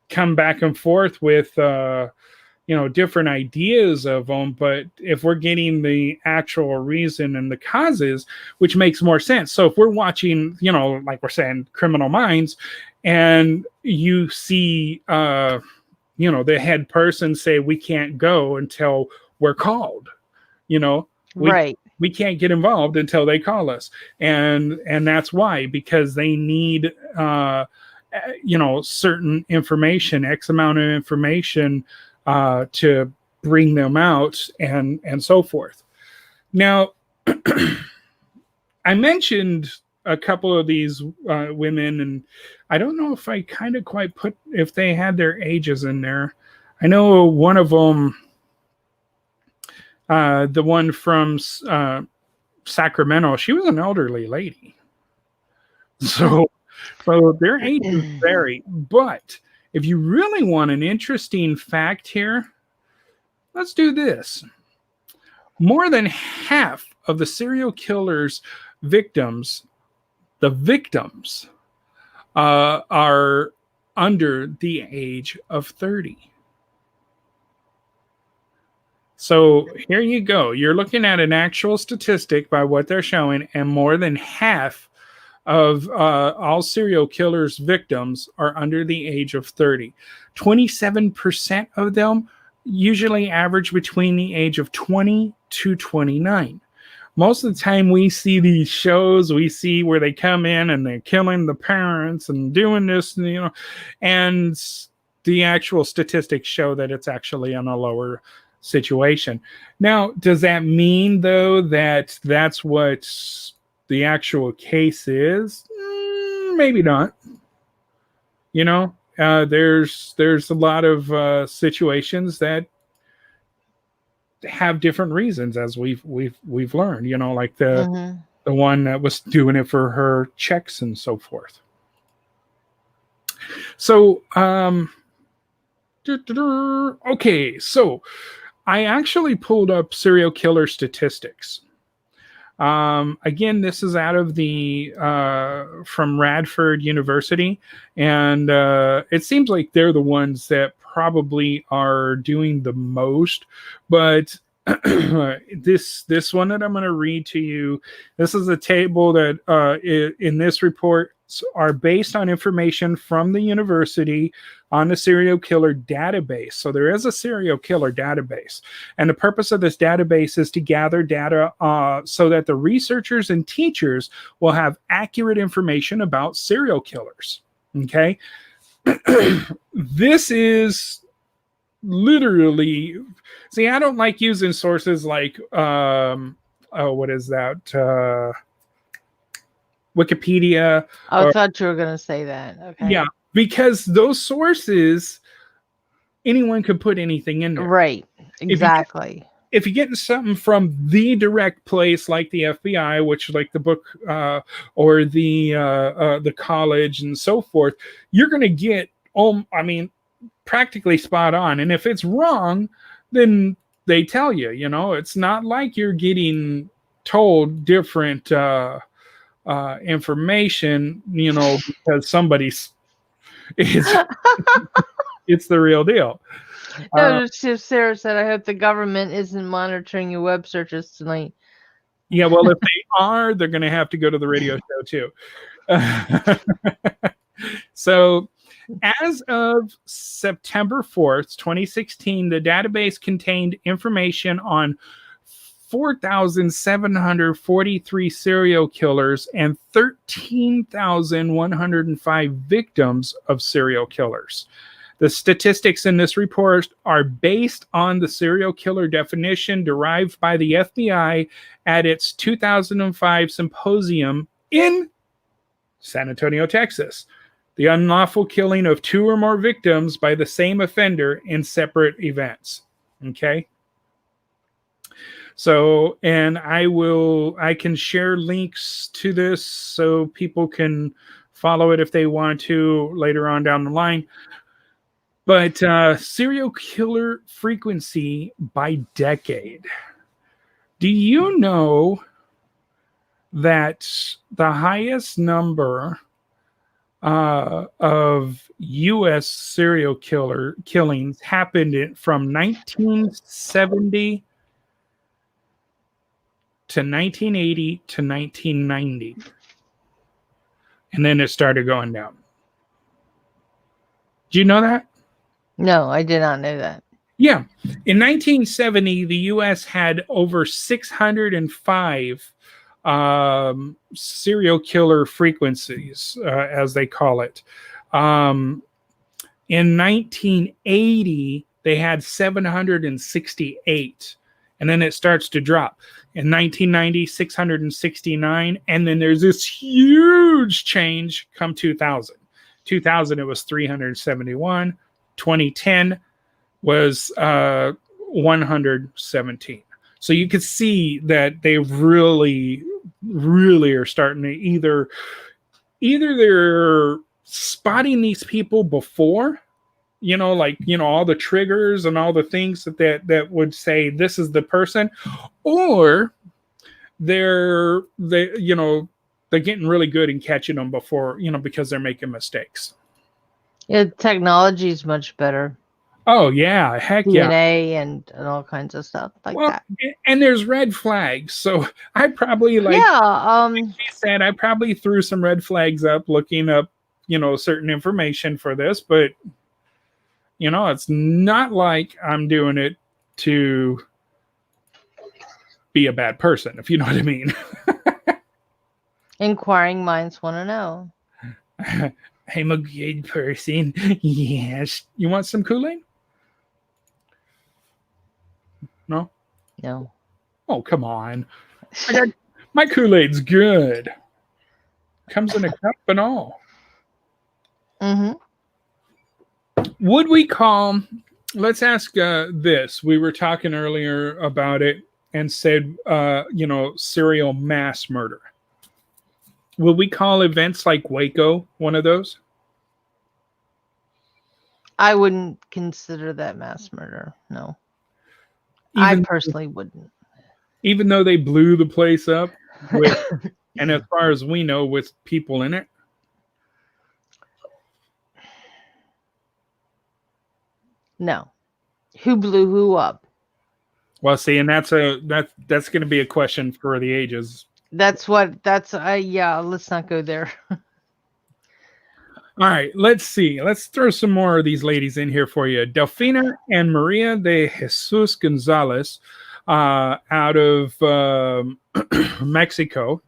come back and forth with different ideas of them, but if we're getting the actual reason and the causes, which makes more sense. So if we're watching, like we're saying, Criminal Minds, and you see the head person say, we can't go until we're called, Right. We can't get involved until they call us. And that's why, because they need, certain information, X amount of information to bring them out and so forth. Now, I mentioned a couple of these women, and I don't know if I kind of quite put if they had their ages in there. I know one of them, the one from Sacramento, she was an elderly lady. So their ages vary. But if you really want an interesting fact here, let's do this. More than half of the serial killer's victims, are under the age of 30. So here you go. You're looking at an actual statistic by what they're showing, and more than half of all serial killers' victims are under the age of 30. 27% of them usually average between the age of 20 to 29. Most of the time we see these shows, we see where they come in and they're killing the parents and doing this, and the actual statistics show that it's actually on a lower situation. Now, does that mean though that that's what the actual case is? Maybe not. You know, there's a lot of situations that have different reasons, as we've learned. You know, like the one that was doing it for her checks and so forth. So, okay, so I actually pulled up serial killer statistics. Again, this is out of the from Radford University, and it seems like they're the ones that probably are doing the most. But this one that I'm going to read to you, this is a table that in this report are based on information from the university on the serial killer database. So there is a serial killer database. And the purpose of this database is to gather data so that the researchers and teachers will have accurate information about serial killers. Okay? This is literally... See, I don't like using sources like... what is that? Wikipedia. I thought you were going to say that. Okay. Yeah, because those sources, anyone could put anything in there. Right. Exactly. If you're getting something from the direct place, like the FBI, which like the book or the college and so forth, you're going to get, practically spot on. And if it's wrong, then they tell you. You know, it's not like you're getting told different information, you know, because somebody's it's the real deal. No, Sarah said, I hope the government isn't monitoring your web searches tonight. Yeah, well, if they are, they're going to have to go to the radio show too. So as of September 4th, 2016, the database contained information on 4,743 serial killers and 13,105 victims of serial killers. The statistics in this report are based on the serial killer definition derived by the FBI at its 2005 symposium in San Antonio, Texas. The unlawful killing of 2 or more victims by the same offender in separate events. Okay? So, and I can share links to this so people can follow it if they want to later on down the line. But serial killer frequency by decade. Do you know that the highest number of U.S. serial killer killings happened from 1970 to 1980 to 1990. And then it started going down. Do you know that? No, I did not know that. Yeah. In 1970, the U.S. had over 605 serial killer frequencies, as they call it. In 1980, they had 768. And then it starts to drop. In 1990, 669. And then there's this huge change come 2000. 2000, it was 371. 2010 was 117. So you could see that they really, really are starting to either they're spotting these people before, you know, like, you know, all the triggers and all the things that would say this is the person, or they're getting really good in catching them before, you know, because they're making mistakes. Yeah, technology is much better. Oh yeah, heck DNA yeah, and all kinds of stuff like that. And there's red flags. So I probably like she said, I probably threw some red flags up looking up, you know, certain information for this, but you know, it's not like I'm doing it to be a bad person, if you know what I mean. Inquiring minds want to know. I'm a good person. Yes. You want some Kool-Aid? No? No. Oh, come on. My Kool-Aid's good. Comes in a cup and all. Mm-hmm. Would we call, let's ask this. We were talking earlier about it and said, serial mass murder. Would we call events like Waco one of those? I wouldn't consider that mass murder. No. I personally wouldn't. Even though they blew the place up with, and as far as we know, with people in it? No. Who blew who up? Well, see, and that's going to be a question for the ages. Let's not go there. All right, let's see. Let's throw some more of these ladies in here for you. Delfina and Maria de Jesus Gonzalez out of Mexico.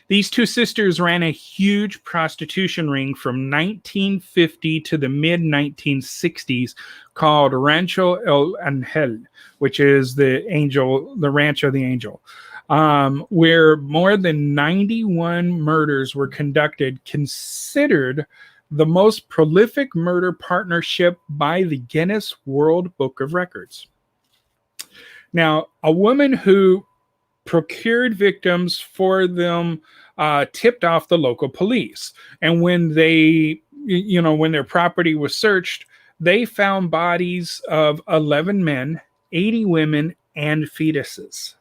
These two sisters ran a huge prostitution ring from 1950 to the mid 1960s called Rancho El Angel, which is the Rancho of the Angel, where more than 91 murders were conducted, considered the most prolific murder partnership by the Guinness World Book of Records. Now, a woman who procured victims for them tipped off the local police. And when when their property was searched, they found bodies of 11 men, 80 women, and fetuses.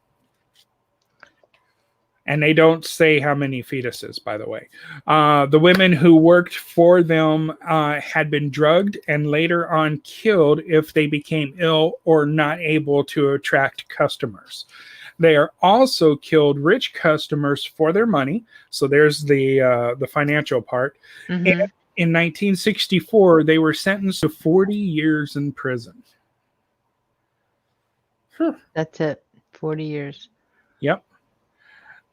And they don't say how many fetuses, by the way. The women who worked for them had been drugged and later on killed if they became ill or not able to attract customers. They are also killed rich customers for their money. So there's the financial part. Mm-hmm. And in 1964, they were sentenced to 40 years in prison. That's it. 40 years. Yep.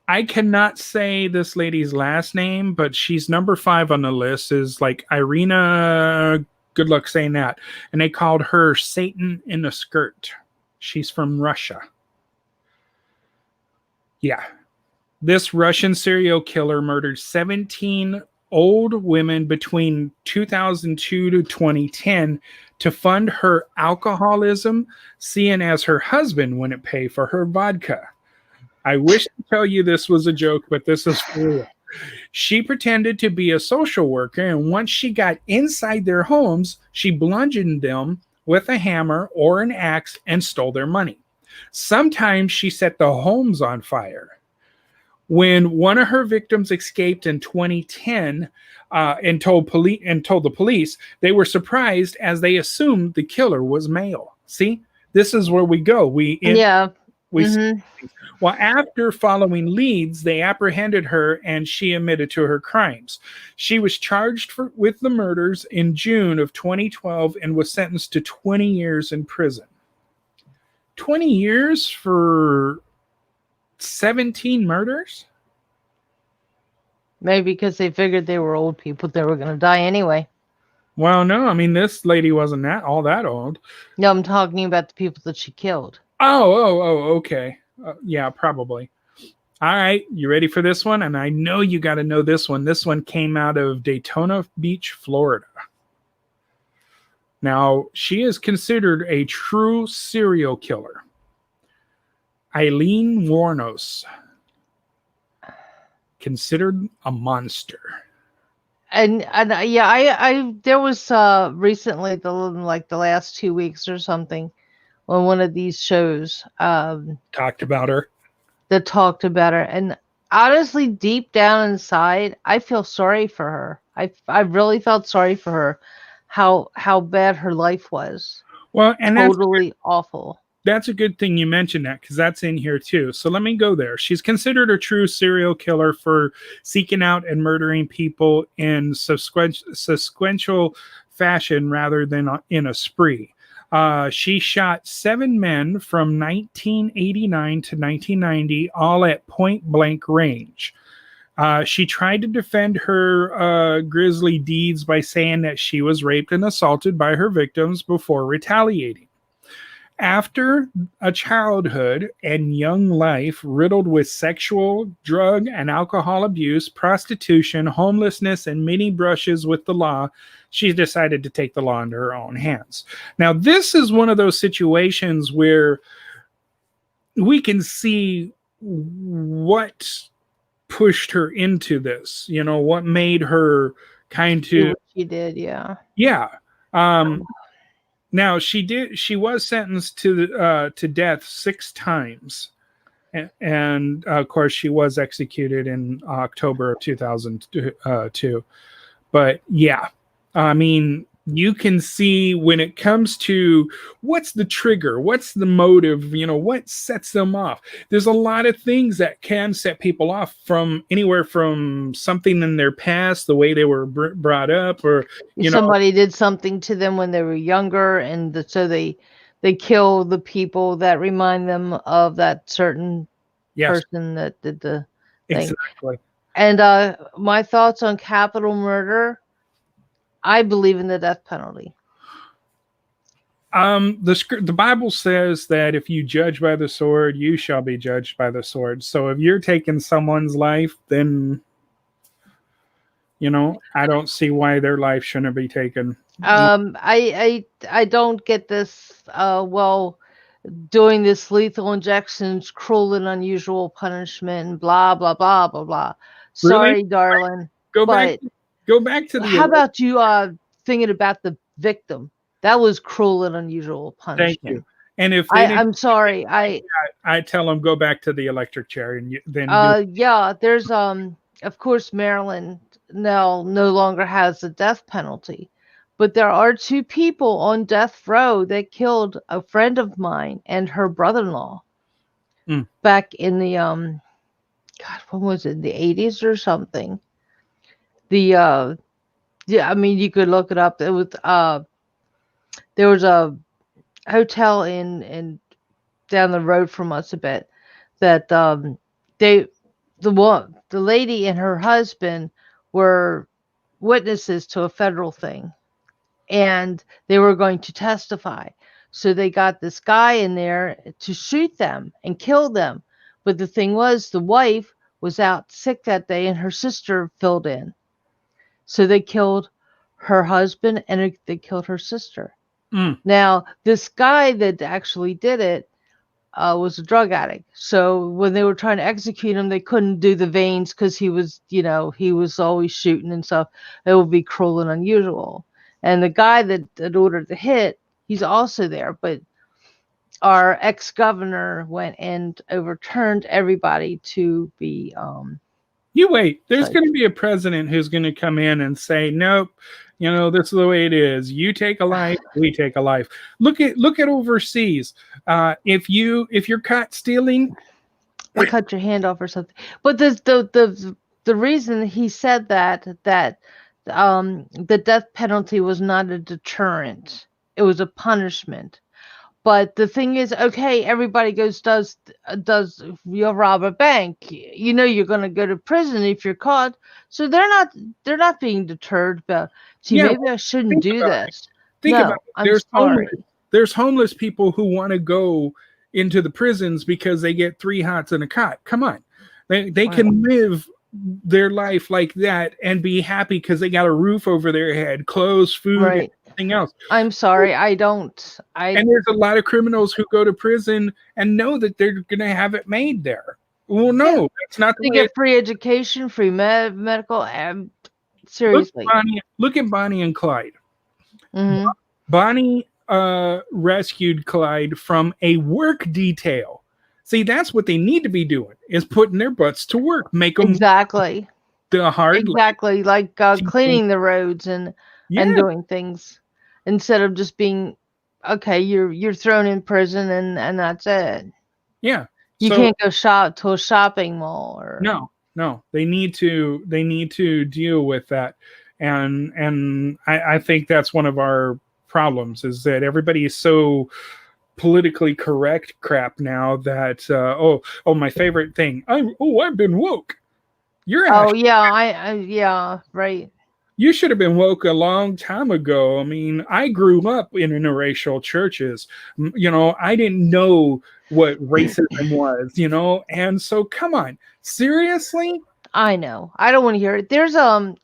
I cannot say this lady's last name, but she's number 5 on the list. Is like Irina. Good luck saying that. And they called her Satan in a Skirt. She's from Russia. Yeah. This Russian serial killer murdered 17 old women between 2002 to 2010 to fund her alcoholism, seeing as her husband wouldn't pay for her vodka. I wish to tell you this was a joke, but this is for real. She pretended to be a social worker, and once she got inside their homes, she bludgeoned them with a hammer or an axe and stole their money. Sometimes she set the homes on fire. When one of her victims escaped in 2010 and told the police, they were surprised as they assumed the killer was male. See, this is where we go. Well, after following leads, they apprehended her and she admitted to her crimes. She was charged with the murders in June of 2012 and was sentenced to 20 years in prison. 20 years for 17 murders? Maybe because they figured they were old people. They were going to die anyway. Well, no. I mean, this lady wasn't all that old. No, I'm talking about the people that she killed. Oh, okay. Yeah, probably. All right. You ready for this one? And I know you got to know this one. This one came out of Daytona Beach, Florida. Now, she is considered a true serial killer. Eileen Wuornos. Considered a monster. And I there was recently the last 2 weeks or something on one of these shows talked about her. And honestly, deep down inside, I feel sorry for her. I really felt sorry for her. How bad her life was. Well, and totally awful. That's a good thing you mentioned that, because that's in here too. So let me go there. She's considered a true serial killer for seeking out and murdering people in sequential fashion rather than in a spree. She shot 7 men from 1989 to 1990, all at point blank range. She tried to defend her grisly deeds by saying that she was raped and assaulted by her victims before retaliating. After a childhood and young life riddled with sexual, drug, and alcohol abuse, prostitution, homelessness, and many brushes with the law, she decided to take the law into her own hands. Now, this is one of those situations where we can see what pushed her into this, what made her kind Do of, what she did, yeah. yeah. Now she was sentenced to death 6 times, and of course she was executed in October of 2002. But yeah, I mean, you can see when it comes to what's the trigger, what's the motive, what sets them off. There's a lot of things that can set people off, from anywhere from something in their past, the way they were brought up, or somebody did something to them when they were younger, and so they kill the people that remind them of that certain person that did the thing. Exactly. And my thoughts on capital murder: I believe in the death penalty. The Bible says that if you judge by the sword, you shall be judged by the sword. So if you're taking someone's life, then I don't see why their life shouldn't be taken. I don't get this. Doing this lethal injections, cruel and unusual punishment, and blah blah blah blah blah. Sorry, really? darling. Go back to the. How about you thinking about the victim? That was cruel and unusual punishment. Thank you. And if I'm sorry, I tell them go back to the electric chair, and then there's of course Maryland now no longer has the death penalty, but there are 2 people on death row that killed a friend of mine and her brother-in-law back in the when was it, the 80s or something. I mean, you could look it up. It was there was a hotel in down the road from us a bit that the lady and her husband were witnesses to a federal thing, and they were going to testify. So they got this guy in there to shoot them and kill them. But the thing was, the wife was out sick that day and her sister filled in. So they killed her husband and they killed her sister. Now, this guy that actually did it was a drug addict. So when they were trying to execute him, they couldn't do the veins because he was always shooting and stuff. It would be cruel and unusual. And the guy that ordered the hit, he's also there. But our ex-governor went and overturned everybody to be... you wait. There's going to be a president who's going to come in and say, nope, this is the way it is. You take a life, we take a life. Look at overseas. If you're caught stealing, they cut your hand off or something. But the reason he said that the death penalty was not a deterrent, it was a punishment. But the thing is, okay, everybody does you rob a bank, you're going to go to prison if you're caught. So they're not being deterred. But maybe I shouldn't do this. Think about it. There's homeless people who want to go into the prisons because they get 3 hots and a cot. Come on, they can live their life like that and be happy because they got a roof over their head, clothes, food, and everything else. I'm sorry, I don't. And there's a lot of criminals who go to prison and know that they're going to have it made there. Well, no, that's not the way. They get free education, free medical. Seriously, look at Bonnie and Clyde. Mm-hmm. Bonnie rescued Clyde from a work detail. See, that's what they need to be doing, is putting their butts to work, make them the hard like cleaning the roads and doing things, instead of just being okay. You're thrown in prison and that's it. Yeah, you can't go shop to a shopping mall or no. They need to deal with that, and I think that's one of our problems, is that everybody is so politically correct crap now that my favorite thing, I've been woke. You're Oh actually, yeah, yeah, right. you should have been woke a long time ago. I mean, I grew up in interracial churches. You know, I didn't know what racism was, you know, and so come on, seriously? I know. I don't want to hear it. There's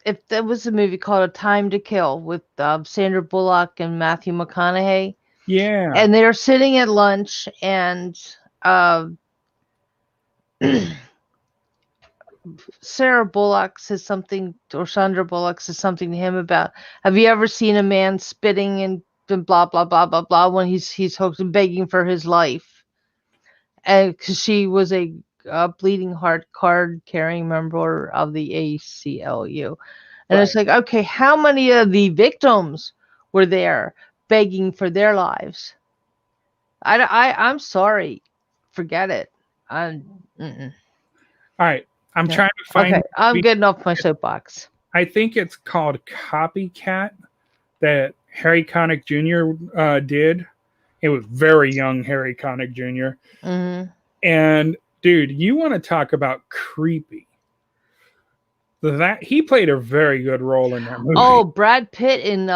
if there was a movie called A Time to Kill with Sandra Bullock and Matthew McConaughey, Yeah, and they're sitting at lunch, and uh, Sarah Bullock says something, or Sandra Bullock says something to him about, have you ever seen a man spitting and blah blah blah blah blah when he's hooked and begging for his life, and because she was a bleeding heart card carrying member of the ACLU. And right. it's like, okay, how many of the victims were there begging for their lives? I'm sorry. Forget it. Mm-mm. All right. I'm Yeah. trying to Okay, find, I'm getting off my soapbox. I think it's called Copycat that Harry Connick Jr. Did. It was very young Harry Connick Jr. Hmm. And dude, you want to talk about creepy. That he played a very good role in that movie. Oh, Brad Pitt in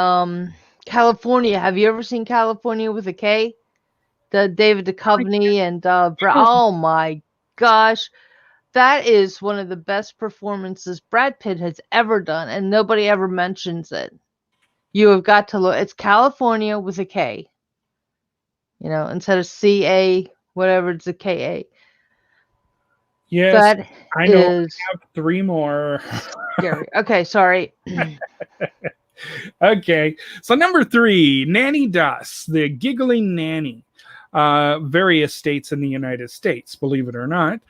California. Have you ever seen California with a K? The David Duchovny and oh my gosh. That is one of the best performances Brad Pitt has ever done, and nobody ever mentions it. You have got to look. It's California with a K. You know, instead of CA, whatever, it's a KA. Yes, That I know. is I have three more. scary. Okay, sorry. Okay, so number 3, Nanny Doss, the giggling nanny. Various states in the United States, believe it or not.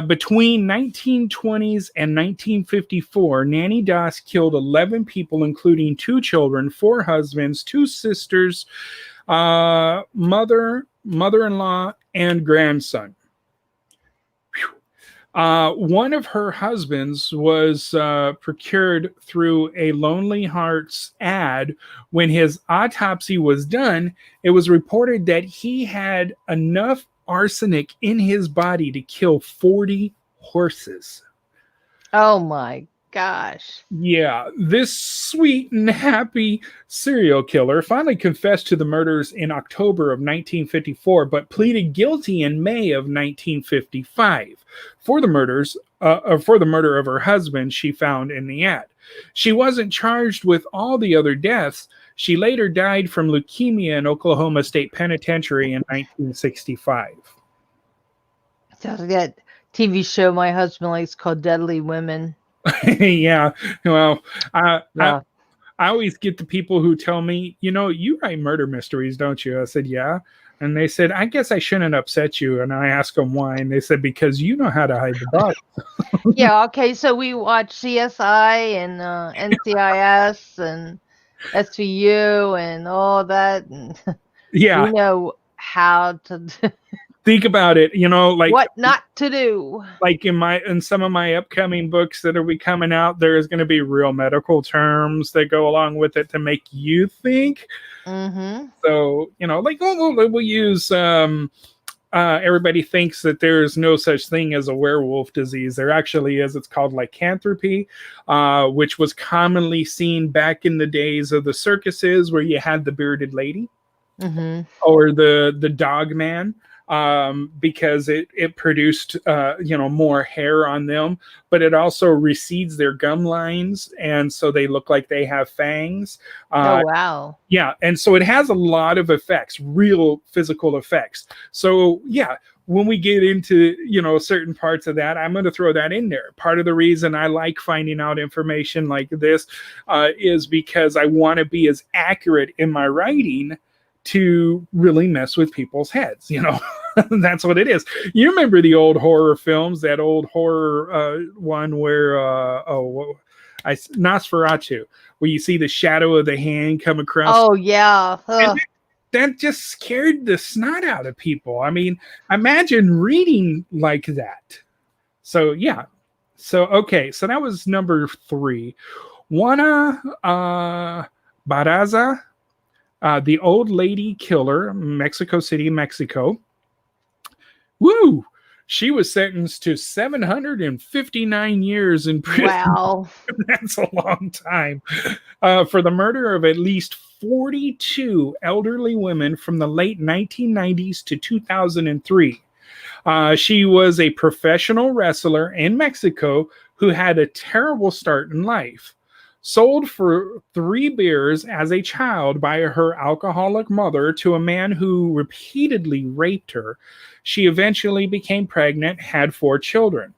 Between 1920s and 1954, Nanny Doss killed 11 people, including 2 children, 4 husbands, 2 sisters, mother-in-law, and grandson. One of her husbands was procured through a Lonely Hearts ad. When his autopsy was done, it was reported that he had enough arsenic in his body to kill 40 horses. Oh my gosh. Yeah, this sweet and happy serial killer finally confessed to the murders in October of 1954, but pleaded guilty in May of 1955 for the for the murder of her husband she found in the ad. She wasn't charged with all the other deaths. She later died from leukemia in Oklahoma State Penitentiary in 1965. So that TV show my husband likes called Deadly Women. Yeah, well, I, I Yeah. I always get the people who tell me, you know, you write murder mysteries, don't you? I said, yeah. And they said, I guess I shouldn't upset you. And I asked them why. And they said, because you know how to hide the body. Yeah, okay, so we watch CSI and NCIS and SVU and all that, and Yeah. we know how to Think about it. You know, what not to do. like in some of my upcoming books that will be coming out, there is going to be real medical terms that go along with it to make you think. Mm-hmm. So, you know, like we'll use everybody thinks that there's no such thing as a werewolf disease. There actually is. It's called lycanthropy, which was commonly seen back in the days of the circuses where you had the bearded lady or the dog man. Because it produced more hair on them, but it also recedes their gum lines, and so they look like they have fangs. Oh wow. Yeah, and so it has a lot of effects, real physical effects. So yeah, when we get into certain parts of that, I'm going to throw that in there. Part of the reason I like finding out information like this is because I want to be as accurate in my writing to really mess with people's heads. That's what it is. You remember the old horror films, that old horror one where Nosferatu, where you see the shadow of the hand come across. Oh yeah. That just scared the snot out of people. I mean, imagine reading like that. So yeah. So okay, so that was number 3. Juana Barraza, the old lady killer, Mexico City, Mexico. Woo! She was sentenced to 759 years in prison. Wow. That's a long time. For the murder of at least 42 elderly women from the late 1990s to 2003. She was a professional wrestler in Mexico who had a terrible start in life. Sold for 3 beers as a child by her alcoholic mother to a man who repeatedly raped her, she eventually became pregnant, had 4 children.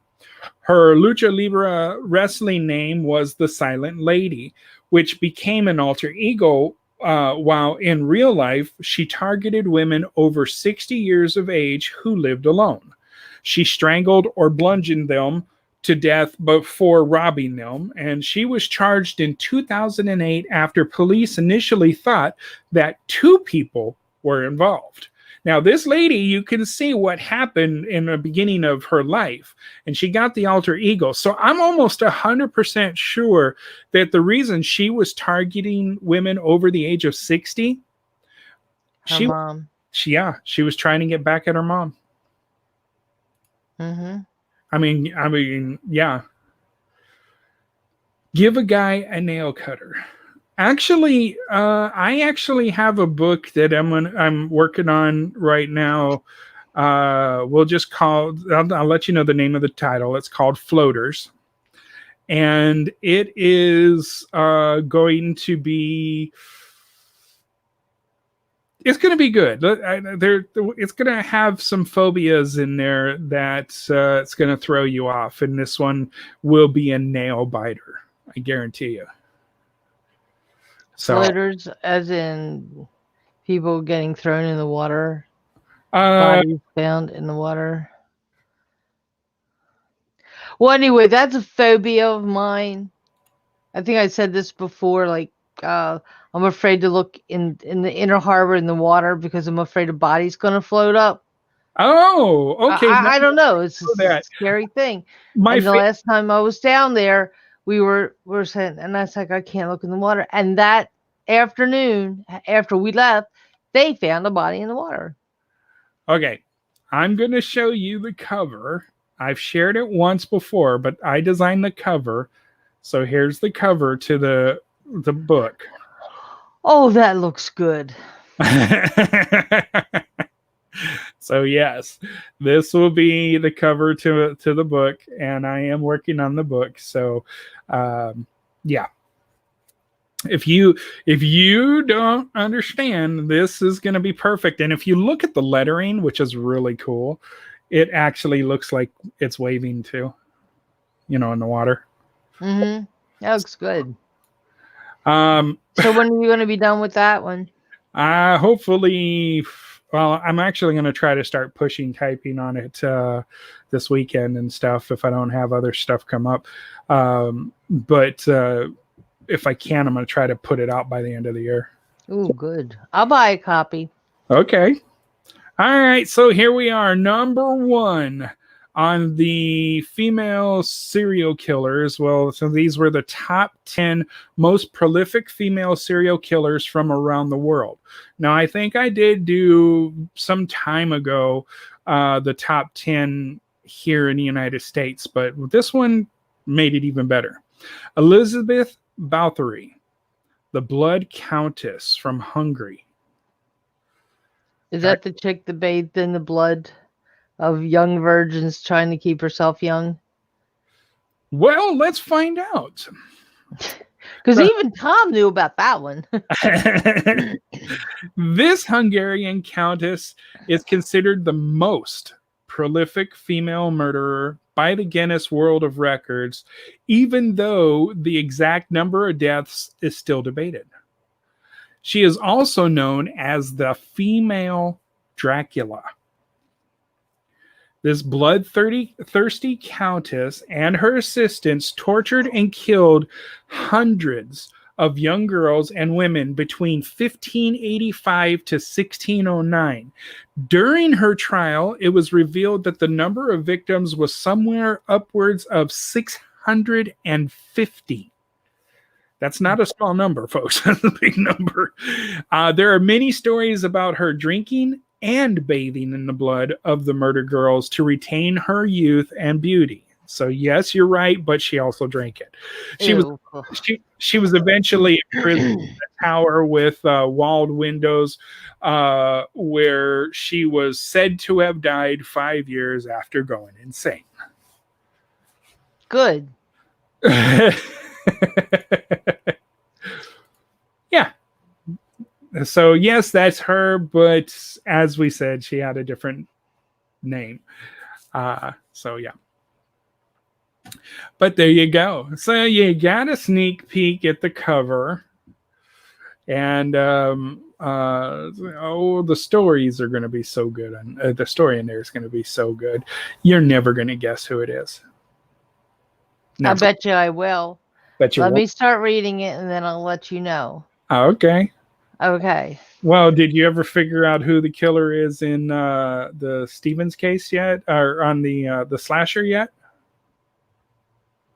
Her lucha libre wrestling name was the Silent Lady, which became an alter ego, while in real life, she targeted women over 60 years of age who lived alone. She strangled or bludgeoned them to death before robbing them, and she was charged in 2008 after police initially thought that 2 people were involved. Now, this lady, you can see what happened in the beginning of her life, and she got the alter ego. So I'm almost 100% sure that the reason she was targeting women over the age of 60, Her mom. she was trying to get back at her mom. Mm-hmm. I mean, yeah. Give a guy a nail cutter. Actually, I actually have a book that I'm working on right now. We'll just call. I'll let you know the name of the title. It's called Floaters, and it is going to be. It's going to be good. It's going to have some phobias in there that it's going to throw you off, and this one will be a nail biter. I guarantee you. So, Floaters, as in people getting thrown in the water, bodies found in the water. Well, anyway, that's a phobia of mine. I think I said this before. Like, I'm afraid to look in the inner harbor in the water because I'm afraid a body's going to float up. Oh, okay. I don't know. It's a scary thing. And the last time I was down there, we were saying, and I was like, I can't look in the water. And that afternoon, after we left, they found a body in the water. Okay, I'm going to show you the cover. I've shared it once before, but I designed the cover. So here's the cover to the book. Oh, that looks good. So yes, this will be the cover to the book, and I am working on the book. So, yeah. If you don't understand, this is going to be perfect. And if you look at the lettering, which is really cool, it actually looks like it's waving too, in the water. Mm-hmm. That looks good. So when are you going to be done with that one? Hopefully, well, I'm actually going to try to start pushing typing on it this weekend and stuff if I don't have other stuff come up. But if I can, I'm going to try to put it out by the end of the year. Oh, good. I'll buy a copy. Okay. All right. So here we are. Number 1 on the female serial killers. Well, so these were the top 10 most prolific female serial killers from around the world. Now, I think I did do some time ago the top 10 here in the United States, but this one made it even better. Elizabeth Bathory, the Blood Countess from Hungary. Is that the chick that bathed in the blood of young virgins trying to keep herself young? Well, let's find out. Because even Tom knew about that one. This Hungarian countess is considered the most prolific female murderer by the Guinness World of Records, even though the exact number of deaths is still debated. She is also known as the female Dracula. This bloodthirsty countess and her assistants tortured and killed hundreds of young girls and women between 1585 to 1609. During her trial, it was revealed that the number of victims was somewhere upwards of 650. That's not a small number, folks. That's a big number. There are many stories about her drinking and bathing in the blood of the murdered girls to retain her youth and beauty. So yes, you're right, but she also drank it. She was Ew. she was eventually imprisoned in a tower with walled windows, where she was said to have died 5 years after going insane. Good. Yeah. So yes, that's her, but as we said, she had a different name. So yeah. But there you go. So you got a sneak peek at the cover, and the stories are going to be so good, and the story in there is going to be so good. You're never going to guess who it is. I bet you I will. Bet you Let won't. me start reading it, and then I'll let you know. Okay. Okay. Well, did you ever figure out who the killer is in the Stevens case yet, or on the slasher yet?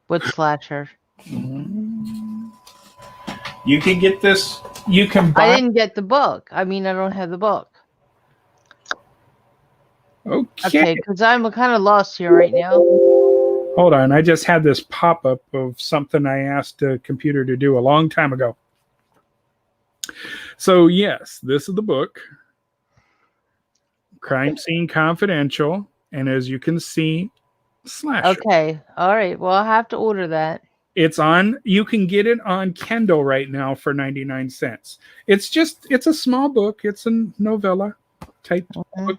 What slasher? You can get this. You can buy. I didn't get the book. I mean, I don't have the book. Okay. Because I'm kind of lost here right now. Hold on. I just had this pop up of something I asked the computer to do a long time ago. So, yes, this is the book, Crime Scene Confidential. And as you can see, slasher. Okay. All right. Well, I'll have to order that. You can get it on Kindle right now for 99 cents. It's a small book. It's a novella type book.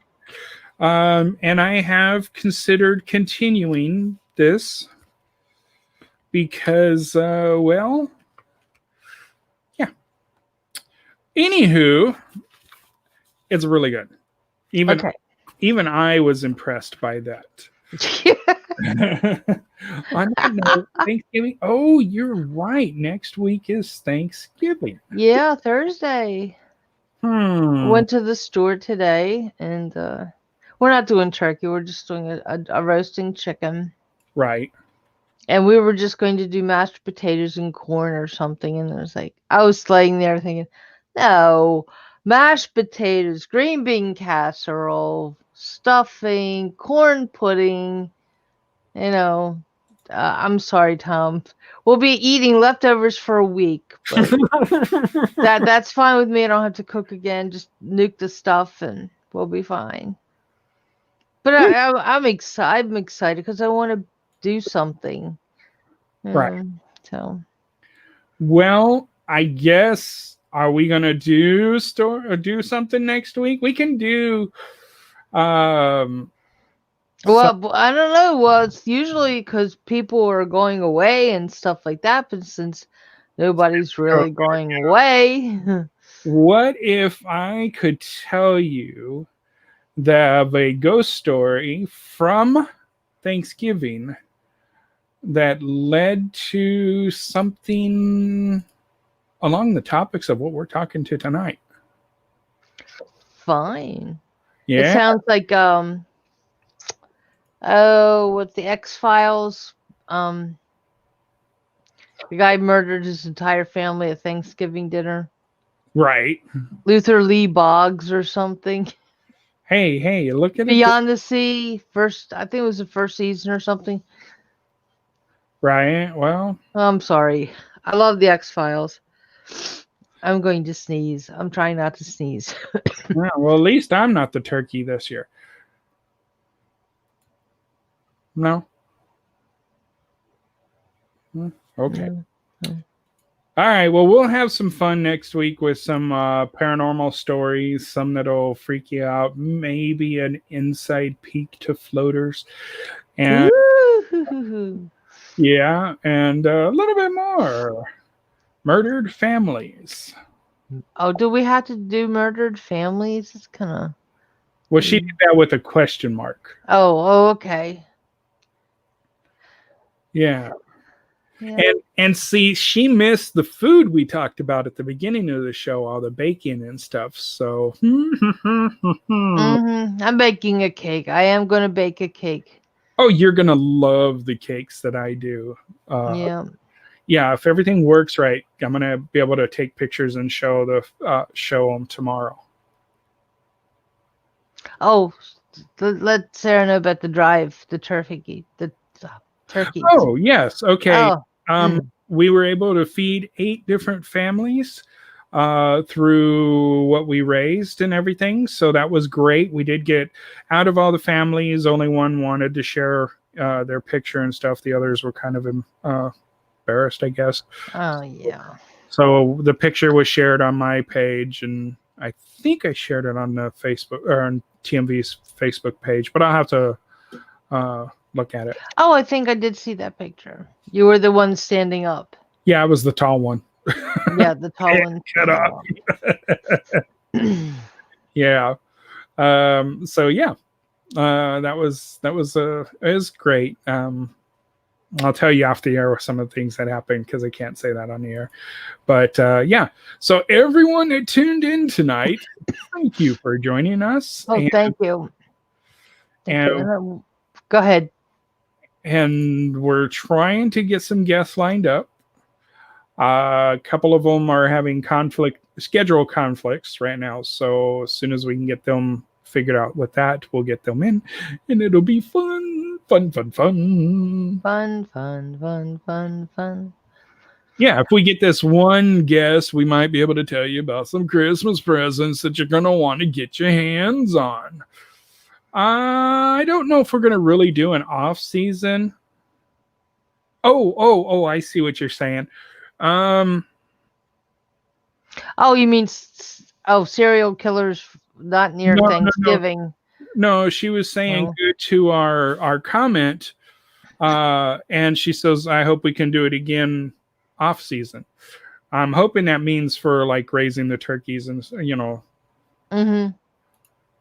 And I have considered continuing this because, yeah. Anywho, it's really good. Even I was impressed by that. On that note, Thanksgiving. Oh, you're right. Next week is Thanksgiving. Yeah, Thursday. Went to the store today, and we're not doing turkey. We're just doing a roasting chicken. Right. And we were just going to do mashed potatoes and corn or something. And I was laying there thinking, no, mashed potatoes, green bean casserole, stuffing, corn pudding. I'm sorry, Tom. We'll be eating leftovers for a week, but that's fine with me. I don't have to cook again. Just nuke the stuff, and we'll be fine. But I'm excited. I'm excited because I want to do something. Right. So. Well, I guess are we gonna do something next week? We can do. Well, I don't know. Well, it's usually because people are going away and stuff like that, but since nobody's really going away. What if I could tell you of a ghost story from Thanksgiving that led to something along the topics of what we're talking to tonight? Fine. Yeah. It sounds like what's the X-Files? The guy murdered his entire family at Thanksgiving dinner. Right. Luther Lee Boggs or something. Hey, look at Beyond the Sea. I think it was the first season or something. Right. Well, I'm sorry. I love the X-Files. I'm going to sneeze. I'm trying not to sneeze. yeah, well, at least I'm not the turkey this year. No. Okay. All right. Well, we'll have some fun next week with some paranormal stories, some that'll freak you out, maybe an inside peek to floaters, and yeah, and a little bit more murdered families. Oh, do we have to do murdered families? It's kind of. Well, she did that with a question mark. Oh, okay. Yeah. And see, she missed the food we talked about at the beginning of the show, all the bacon and stuff. So I'm baking a cake. I am going to bake a cake. Oh, you're gonna love the cakes that I do. Yeah. If everything works right, I'm gonna be able to take pictures and show them tomorrow. Oh, let Sarah know about the drive, the turkey, the turkeys. Oh, yes. Okay. Oh, mm. We were able to feed 8 different families through what we raised and everything. So that was great. We did get out of all the families, only one wanted to share their picture and stuff. The others were kind of embarrassed, I guess. Oh, yeah. So the picture was shared on my page, and I think I shared it on the Facebook or on TMV's Facebook page, but I'll have to look at it. Oh, I think I did see that picture. You were the one standing up. Yeah, I was the tall one. Yeah, the tall one. Shut up. Yeah. So yeah, that was it was great. I'll tell you off the air some of the things that happened because I can't say that on the air. But yeah, so everyone that tuned in tonight, thank you for joining us. Oh, thank you. And go ahead. And we're trying to get some guests lined up. A couple of them are having schedule conflicts right now. So as soon as we can get them figured out with that, we'll get them in, and it'll be fun. Yeah, if we get this one guest, we might be able to tell you about some Christmas presents that you're going to want to get your hands on. I don't know if we're going to really do an off season. Oh, I see what you're saying. Oh, you mean serial killers not near Thanksgiving? No, she was saying good to our comment, and she says, "I hope we can do it again off season." I'm hoping that means for like raising the turkeys and Mm-hmm.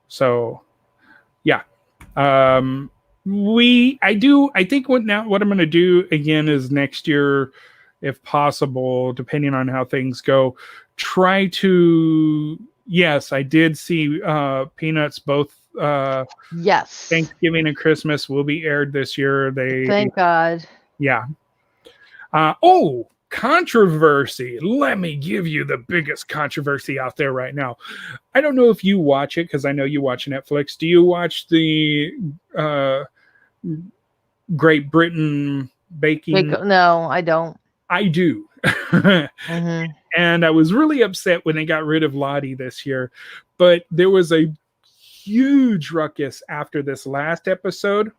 So, yeah. I think what I'm going to do again is next year, if possible, depending on how things go, try to. Yes, I did see Peanuts both. Yes. Thanksgiving and Christmas will be aired this year. Thank God. Yeah. Controversy. Let me give you the biggest controversy out there right now. I don't know if you watch it because I know you watch Netflix. Do you watch the Great Britain baking? No, I don't. I do. Mm-hmm. And I was really upset when they got rid of Lottie this year. But there was a huge ruckus after this last episode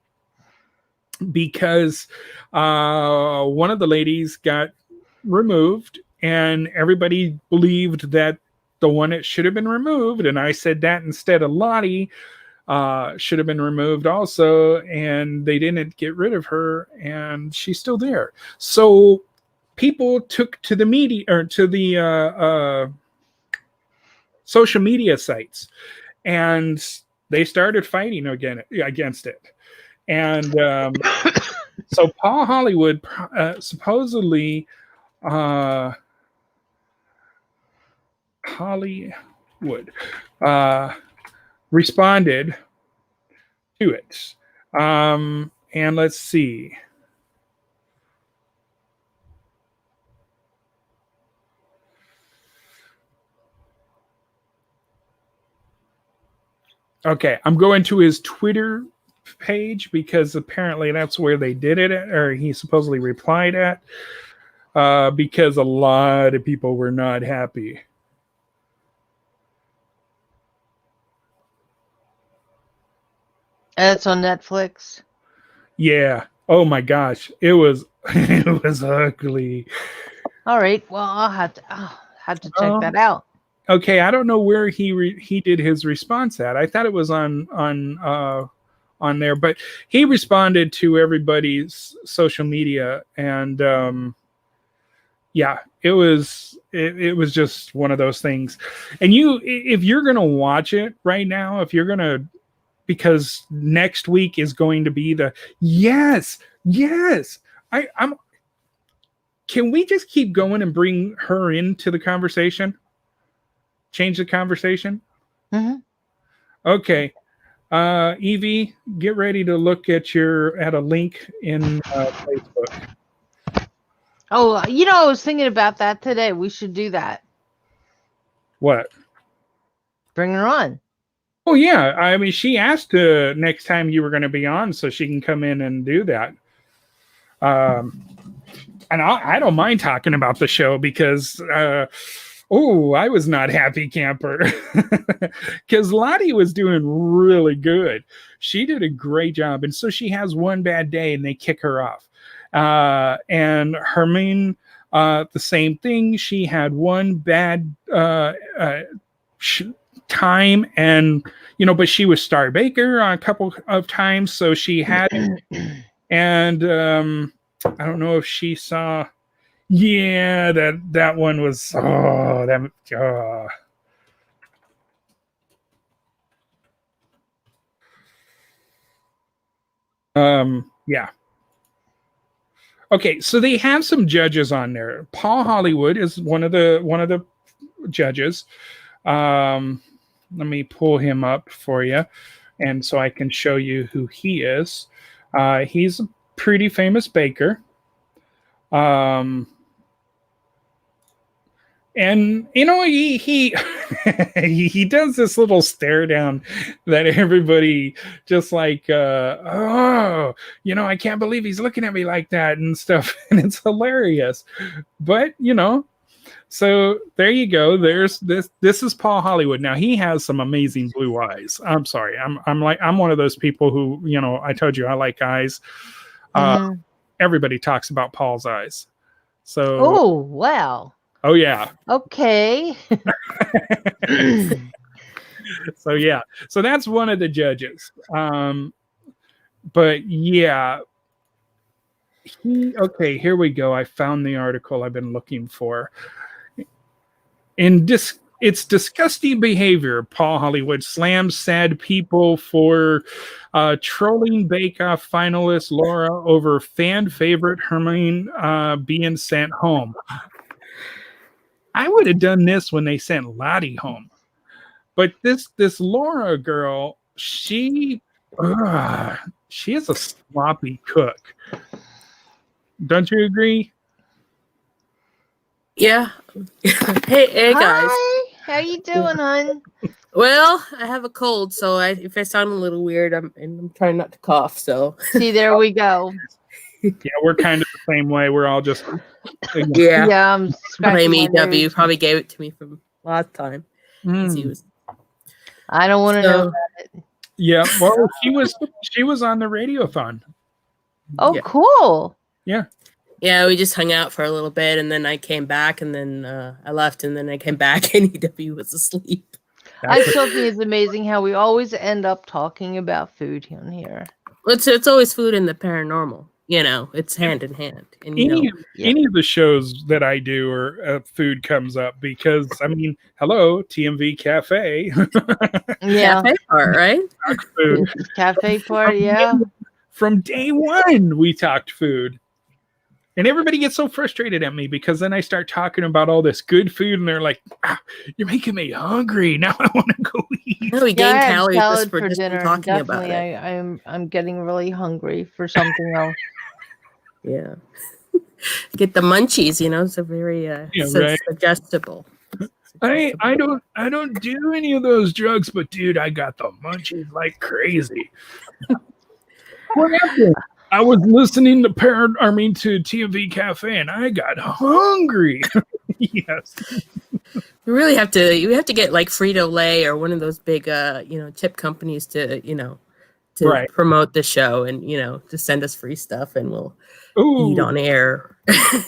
because one of the ladies got removed and everybody believed that the one that should have been removed, and I said that instead of Lottie, should have been removed also, and they didn't get rid of her, and she's still there. So people took to the media or to the social media sites, and they started fighting against it. And so Paul Hollywood supposedly responded to it. And let's see. Okay, I'm going to his Twitter page because apparently that's where they did it, or he supposedly replied at, because a lot of people were not happy. And it's on Netflix. Yeah. Oh my gosh, it was ugly. All right. Well, I'll have to check that out. Okay, I don't know where he did his response at. I thought it was on there, but he responded to everybody's social media, and yeah, it was just one of those things. And if you're gonna watch it right now, because next week is going to be yes. I'm. Can we just keep going and bring her into the conversation? Change the conversation? Mm-hmm. Okay. Evie, get ready to look at a link in Facebook. Oh, I was thinking about that today. We should do that. What? Bring her on. Oh yeah, I mean, she asked next time you were going to be on, so she can come in and do that. And I don't mind talking about the show because, I was not happy camper because Lottie was doing really good. She did a great job, and so she has one bad day, and they kick her off. And Hermine, the same thing. She had one bad time, and but she was Star Baker on a couple of times, so she had it. And I don't know if she saw. Yeah, that one was yeah. Okay, so they have some judges on there. Paul Hollywood is one of the judges. Let me pull him up for you, and so I can show you who he is. He's a pretty famous baker. And he he does this little stare down that everybody just like I can't believe he's looking at me like that and stuff, and it's hilarious. But so there you go. There's this is Paul Hollywood. Now he has some amazing blue eyes. I'm sorry. I'm one of those people who, I told you I like eyes. Everybody talks about Paul's eyes. So oh wow. Oh yeah. Okay. So that's one of the judges. But yeah. Okay, here we go. I found the article I've been looking for. It's disgusting behavior. Paul Hollywood slams sad people for trolling Bake Off finalist Laura over fan favorite Hermine being sent home. I would have done this when they sent Lottie home. But this Laura girl, she is a sloppy cook. Don't you agree? Yeah. Hey guys. Hi. How you doing, hon? Well, I have a cold, so if I sound a little weird, I'm trying not to cough. So see, there we go. Yeah, we're kind of the same way. We're all just yeah. I'm blame EW. Probably gave it to me from last time. He was. I don't want to know about it. Yeah, well, she was on the radiothon. Oh, yeah. Cool. Yeah. Yeah, we just hung out for a little bit, and then I came back, and then I left, and then I came back, and EW was asleep. I still think it's amazing how we always end up talking about food in here. It's always food in the paranormal. It's hand in hand. And any of the shows that I do or food comes up because hello, TMV Cafe. Yeah, cafe part, right? Food. Cafe part, yeah. From day one, we talked food. And everybody gets so frustrated at me because then I start talking about all this good food, and they're like, "You're making me hungry. Now I want to go eat." No, we gain calories just for dinner. Talking Definitely, about it. I'm getting really hungry for something else. Yeah, get the munchies. It's a very suggestible. I don't do any of those drugs, but dude, I got the munchies like crazy. What happened? I was listening to TMV Cafe, and I got hungry. Yes. You really have to get like Frito-Lay or one of those big chip companies to promote the show and to send us free stuff, and we'll eat on air.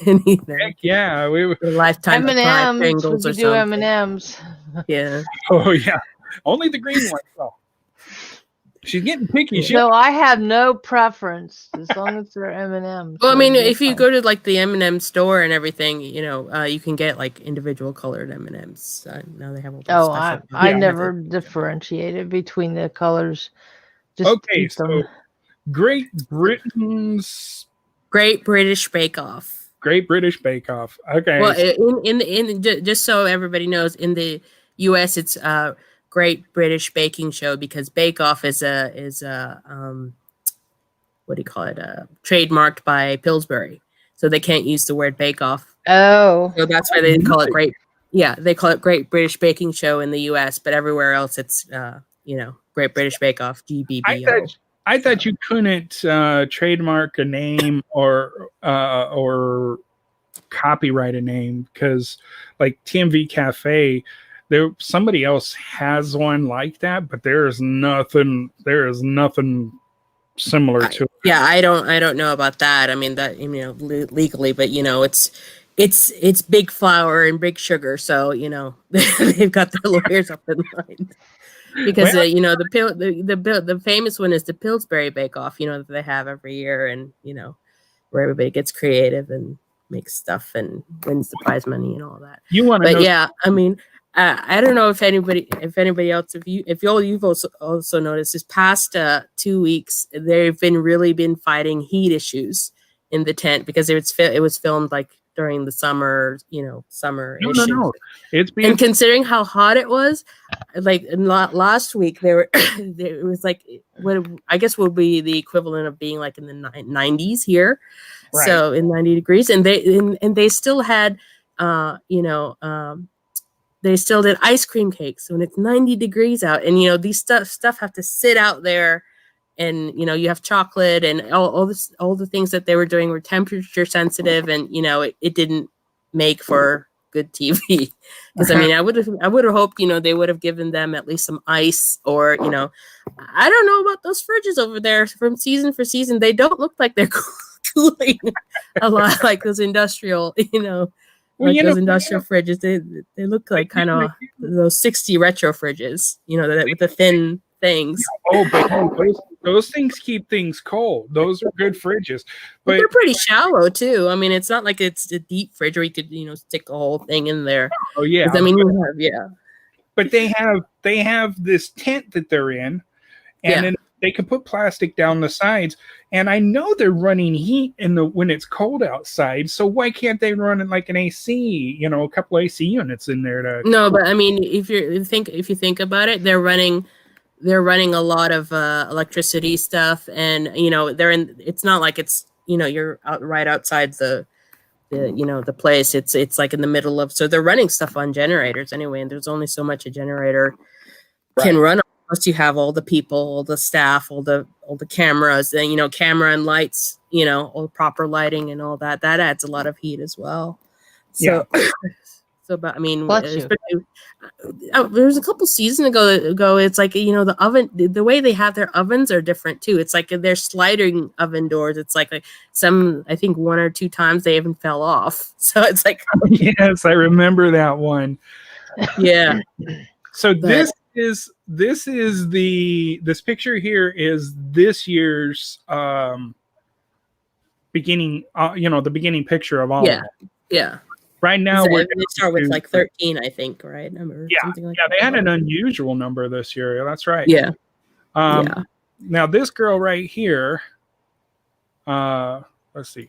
And, Heck yeah, we were lifetime M&Ms. Pringles We or do something. M&Ms. Yeah. Oh yeah, only the green ones though. She's getting picky. No, I have no preference as long as they're M&Ms. Well, if you go to like the M&M store and everything, you can get like individual colored M&Ms. Now they have all those special. I never differentiated between the colors. Just okay, so Great Britain's Great British Bake Off. Great British Bake Off. Okay. Well, in just so everybody knows, in the U.S. it's Great British Baking Show because Bake Off is a what do you call it? Trademarked by Pillsbury, so they can't use the word Bake Off. Oh, so that's why they call it Great. Yeah, they call it Great British Baking Show in the U.S., but everywhere else it's Great British Bake Off, I GBBO. thought I thought you couldn't trademark a name or copyright a name, because like TMV Cafe, somebody else has one like that, but there is nothing similar to it. Yeah, I don't know about that. I mean that legally, but it's big flour and big sugar, so they've got their lawyers up in line. Because the famous one is the Pillsbury Bake Off, that they have every year, and where everybody gets creative and makes stuff and wins the prize money and all that. You want to know? Yeah, I mean, I don't know if anybody else, if you've also noticed this past 2 weeks, they've been fighting heat issues in the tent, because it was filmed like during the summer, summer issues. No. And considering how hot it was, like last week, it was like what I guess would be the equivalent of being like in the 90s here, right. So in 90 degrees, and they still had, they still did ice cream cakes when it's 90 degrees out, and these stuff have to sit out there. And you have chocolate and all the things that they were doing were temperature sensitive, and it didn't make for good TV. Because I mean, I would have hoped they would have given them at least some ice, or I don't know about those fridges over there from season for season. They don't look like they're cooling a lot like those industrial, those industrial fridges. They look like kind of those 60 retro fridges, with the thin things. But those things keep things cold. Those are good fridges, but they're pretty shallow too. I mean, it's not like it's a deep fridge where you could stick the whole thing in there. Oh yeah, I mean, but they have this tent that they're in, and then they can put plastic down the sides. And I know they're running heat when it's cold outside. So why can't they run it like an AC? A couple AC units in there No, but I mean, if you think about it, they're running a lot of electricity stuff, and it's not like it's you're right outside the place. It's like in the middle of, so they're running stuff on generators anyway, and there's only so much a generator can run, unless you have all the people, all the staff, all the cameras, and camera and lights, all proper lighting and all that adds a lot of heat as well. So So, but I mean, there was a couple seasons ago. It's like the oven, the way they have their ovens are different too. It's like they're sliding oven doors. It's like some, I think 1 or 2 times they even fell off. So it's like, yes, I remember that one. Yeah. So this picture here is this year's beginning. The beginning picture of all. Yeah. Of them. Yeah. Right now, they start with like 13, I think, right? They had an unusual number this year. That's right. Yeah. Now this girl right here, let's see.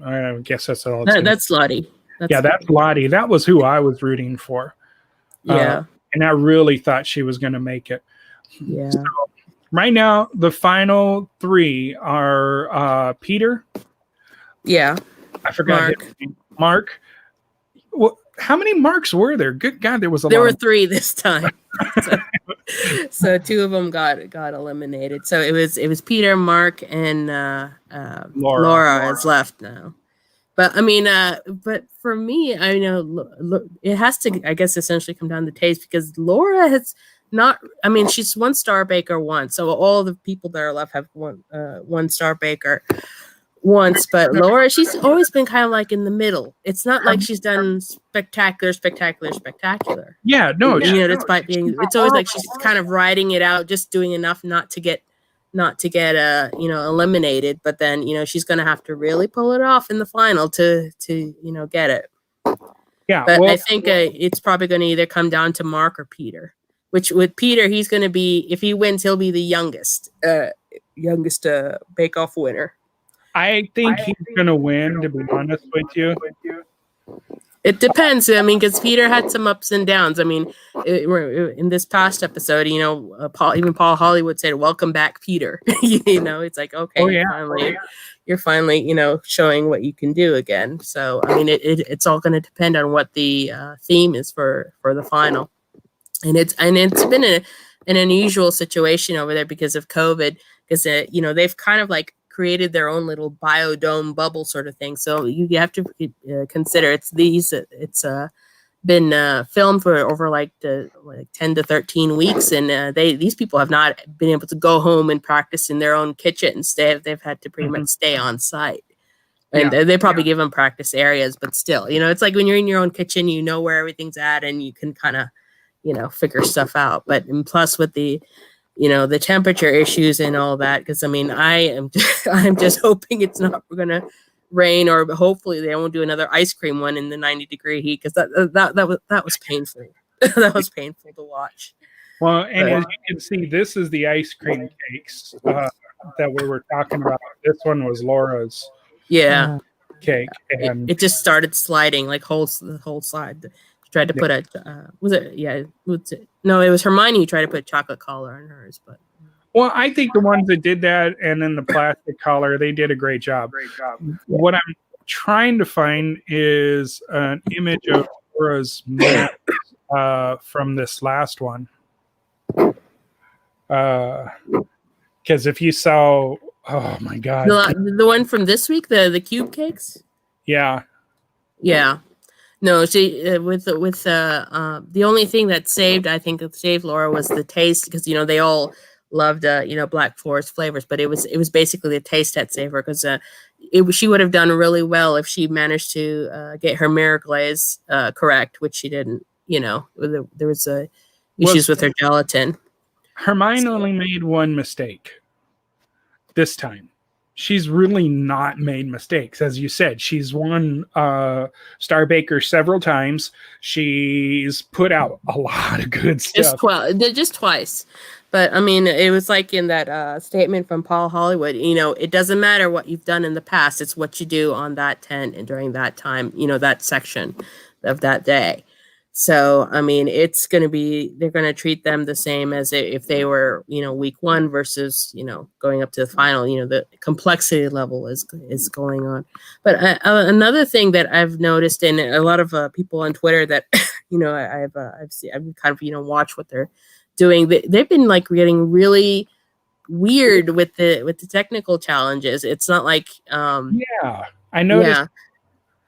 I guess that's all. That's Lottie. That's Lottie. That was who I was rooting for. Yeah. And I really thought she was going to make it. Yeah. So, right now, the final 3 are Peter. Yeah. I forgot his name. Mark. Well, how many Marks were there? Good God, there was a lot. There were 3 this time. So 2 of them got eliminated. So it was Peter, Mark, and Laura is left now. But I mean, but for me, I know it has to, I guess, essentially come down to taste, because Laura has not. I mean, she's 1-star baker once, so all the people that are left have 1-star baker once. But Laura, she's always been kind of like in the middle. It's not like she's done spectacular. Yeah, no, despite being, it's always like she's kind of riding it out, just doing enough not to get eliminated. But then she's gonna have to really pull it off in the final to get it. Yeah, but I think it's probably going to either come down to Mark or Peter. Which with Peter, he's going to be, if he wins, he'll be the youngest Bake Off winner. I think he's going to win, to be honest with you. It depends. I mean, because Peter had some ups and downs. I mean, in this past episode, Paul Hollywood said, "Welcome back, Peter." It's like, okay, you're finally, showing what you can do again. So, I mean, it's all going to depend on what the theme is for the final. and it's been an unusual situation over there because of COVID, because they've kind of like created their own little biodome bubble sort of thing. So you have to consider it's been filmed for over like 10 to 13 weeks, and these people have not been able to go home and practice in their own kitchens. They've had to pretty much stay on site. And they probably give them practice areas, but still, it's like when you're in your own kitchen, you know where everything's at, and you can kind of, figure stuff out. But and plus with the, the temperature issues and all that, because I mean, I'm just hoping it's not going to rain, or hopefully they won't do another ice cream one in the 90-degree heat, because that was painful. That was painful to watch. Well, and as you can see, this is the ice cream cakes that we were talking about. This one was Laura's. Yeah, cake, and it just started sliding like the whole slide. She tried to put no, it was Hermione who tried to put a chocolate collar on hers, but well, I think the ones that did that and then the plastic collar, they did a great job. What I'm trying to find is an image of Laura's mask from this last one, because if you saw. Oh my God! The one from this week, the cube cakes. Yeah. No, she with the only thing that saved Laura was the taste, because they all loved Black Forest flavors, but it was basically the taste that saved her, because she would have done really well if she managed to get her mirror glaze correct, which she didn't. There was issues with her gelatin. Hermione only made one mistake. This time, she's really not made mistakes. As you said, she's won Star Baker several times. She's put out a lot of good stuff. Just twice. But I mean, it was like in that statement from Paul Hollywood, it doesn't matter what you've done in the past. It's what you do on that tent and during that time, that section of that day. So, I mean, they're going to treat them the same as if they were, week one versus, going up to the final, the complexity level is going on. But another thing that I've noticed, and a lot of people on Twitter that, I've seen, I've kind of, watched what they're doing. They've been like getting really weird with the technical challenges. It's not like, I noticed. Yeah.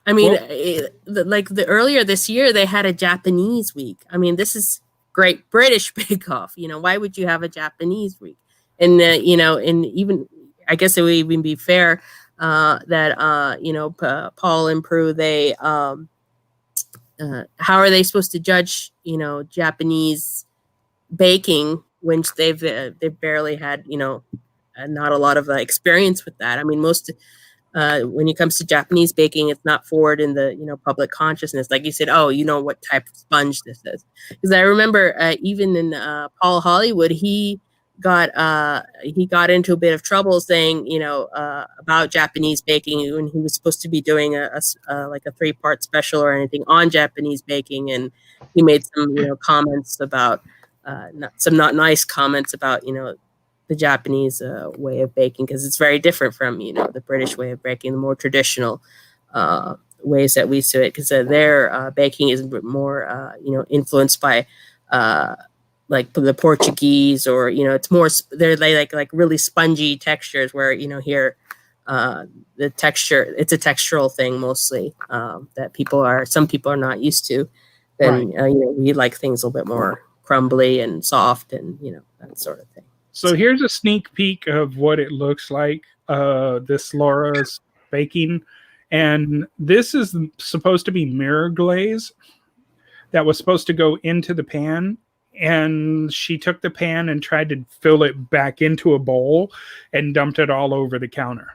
I mean, the earlier this year, they had a Japanese week. I mean, this is Great British Bake Off. Why would you have a Japanese week? And, and even, I guess it would even be fair that, Paul and Prue, they, how are they supposed to judge, Japanese baking when they've barely had, not a lot of experience with that. I mean, most... when it comes to Japanese baking, it's not forward in the public consciousness. Like you said, what type of sponge this is. Because I remember even in Paul Hollywood, he got into a bit of trouble saying about Japanese baking when he was supposed to be doing a 3-part special or anything on Japanese baking, and he made some comments about not nice comments about the Japanese way of baking, because it's very different from the British way of baking, the more traditional ways that we do it, because their baking is more influenced by like the Portuguese, or it's more they like really spongy textures, where here the texture, it's a textural thing mostly that some people are not used to. Then we like things a little bit more crumbly and soft and that sort of thing. So here's a sneak peek of what it looks like, this Laura's baking. And this is supposed to be mirror glaze that was supposed to go into the pan. And she took the pan and tried to fill it back into a bowl and dumped it all over the counter.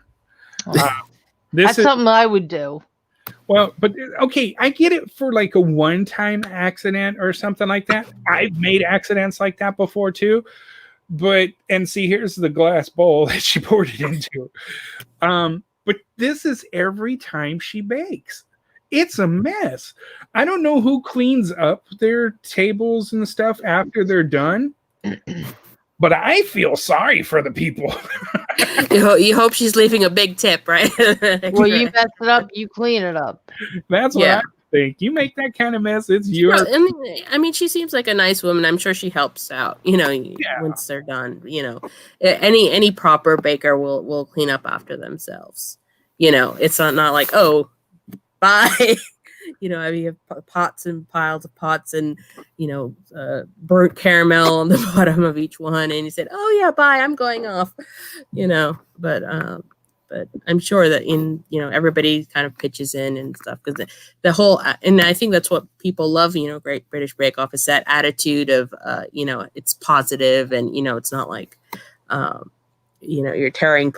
That's something I would do. Well, but okay, I get it for like a one-time accident or something like that. I've made accidents like that before too. And see, here's the glass bowl that she poured it into. But this is every time she bakes. It's a mess. I don't know who cleans up their tables and stuff after they're done, but I feel sorry for the people. You hope she's leaving a big tip, right? Well, you mess it up, you clean it up. That's what think. You make that kind of mess, it's No, your. I mean, she seems like a nice woman. I'm sure she helps out, once they're done. Any proper baker will clean up after themselves. It's not like, oh, bye. I mean, you have pots and piles of pots and, burnt caramel on the bottom of each one. And you said, oh yeah, bye, I'm going off, but I'm sure that everybody kind of pitches in and stuff, because the whole, and I think that's what people love, Great British Bake Off, is that attitude of, it's positive, and, it's not like, you're tearing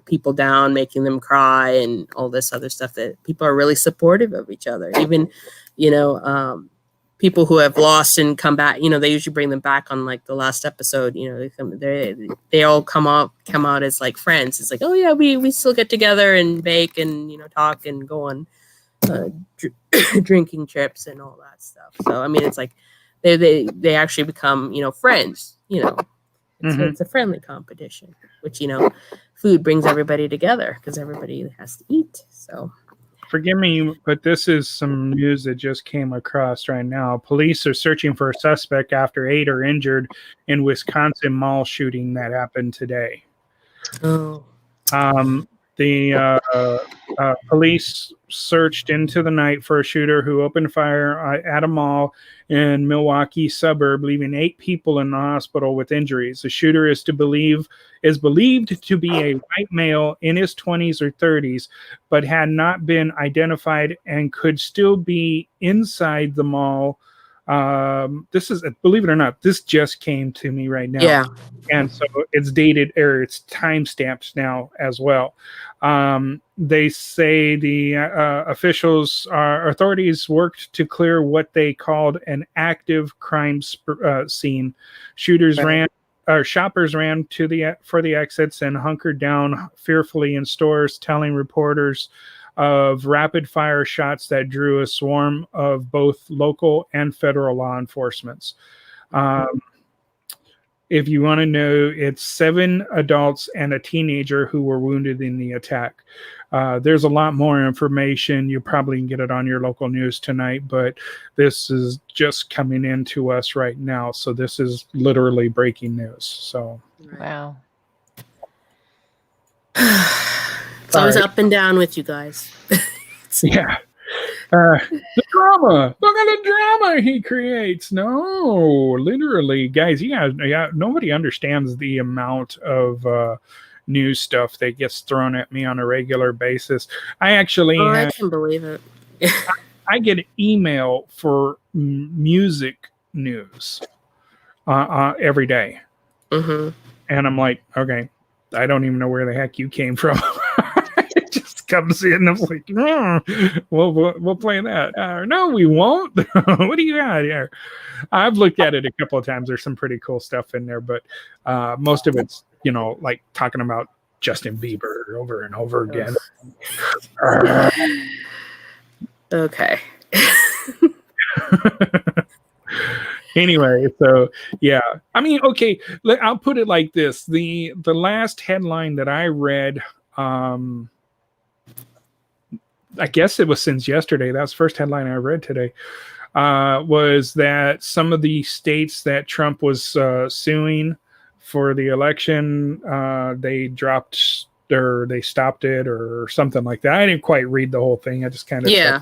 people down, making them cry and all this other stuff. That people are really supportive of each other. Even, people who have lost and come back, they usually bring them back on like the last episode. They all come out as like friends. It's like, oh yeah, we still get together and bake and talk and go on drinking trips and all that stuff. So I mean, it's like they actually become friends. It's a friendly competition, which food brings everybody together because everybody has to eat. So. Forgive me, but this is some news that just came across right now. Police are searching for a suspect after 8 are injured in Wisconsin mall shooting that happened today. Oh. The police searched into the night for a shooter who opened fire at a mall in Milwaukee suburb, leaving 8 people in the hospital with injuries. The shooter is believed to be a white male in his 20s or 30s, but had not been identified and could still be inside the mall. This is, believe it or not, this just came to me right now. Yeah. And so it's dated, or it's timestamped now as well. They say the authorities worked to clear what they called an active crime scene. Shoppers ran for the exits and hunkered down fearfully in stores, telling reporters of rapid fire shots that drew a swarm of both local and federal law enforcement. If you want to know, it's 7 adults and a teenager who were wounded in the attack. There's a lot more information. You probably can get it on your local news tonight, but this is just coming into us right now. So this is literally breaking news. So Wow. It's always up and down with you guys. Yeah. The drama. Look at the drama he creates. No, literally, guys. Yeah. Nobody understands the amount of news stuff that gets thrown at me on a regular basis. I actually, I can believe it. I get an email for music news every day, and I'm like, okay, I don't even know where the heck you came from. Comes in and I'm like, we'll play that. No, we won't. What do you got here? I've looked at it a couple of times. There's some pretty cool stuff in there, but most of it's, like talking about Justin Bieber over and over again. Okay. Anyway, so yeah, I mean, okay, I'll put it like this. The last headline that I read, I guess it was since yesterday. That was the first headline I read today. Was that some of the states that Trump was suing for the election, they dropped or they stopped it or something like that. I didn't quite read the whole thing. I just kind of yeah.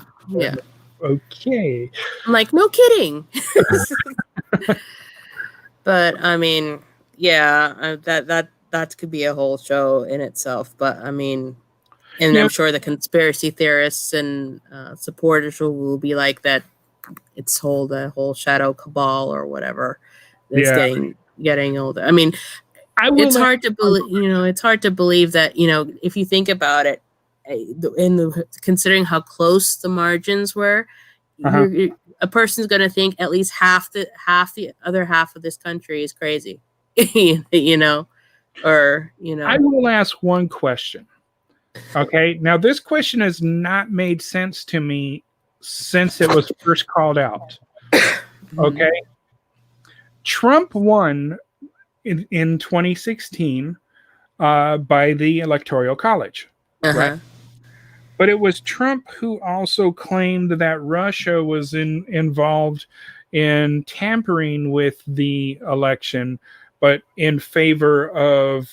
Okay. I'm like, no kidding. But I mean, yeah, that could be a whole show in itself. But I mean. And yeah. I'm sure the conspiracy theorists and supporters will be like that. It's the whole shadow cabal or whatever that's getting older. I mean, it's hard to believe. It's hard to believe that. If you think about it, considering how close the margins were, a person's going to think at least half the other half of this country is crazy. I will ask one question. Okay, now this question has not made sense to me since it was first called out. Okay, Trump won in 2016 by the Electoral College, right? But it was Trump who also claimed that Russia was involved in tampering with the election, but in favor of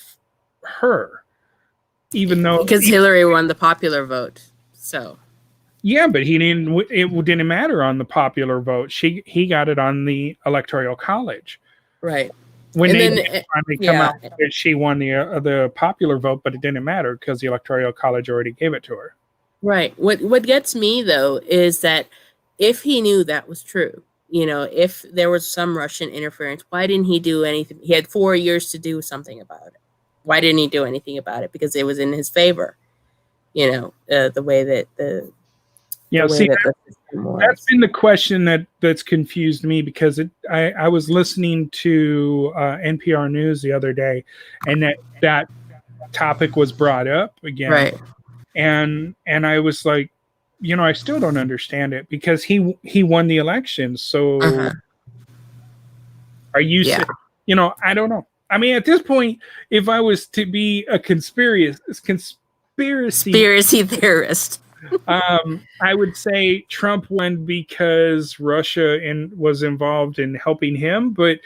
her. Even though, because Hillary won the popular vote. So yeah, but he didn't. It didn't matter on the popular vote. He got it on the electoral college. right. When And they then, finally come out, that she won the popular vote, but it didn't matter because the electoral college already gave it to her. right. What gets me though is that if he knew that was true, if there was some Russian interference, why didn't he do anything? He had 4 years to do something about it. Why didn't he do anything about it? Because it was in his favor. The way that the See, that the system was. that's been the question that's confused me, because I was listening to NPR News the other day, and that topic was brought up again, Right. and I was like, I still don't understand it, because he won the election. So are you I don't know. I mean, at this point, if I was to be a conspiracy theorist, I would say Trump won because Russia was involved in helping him, but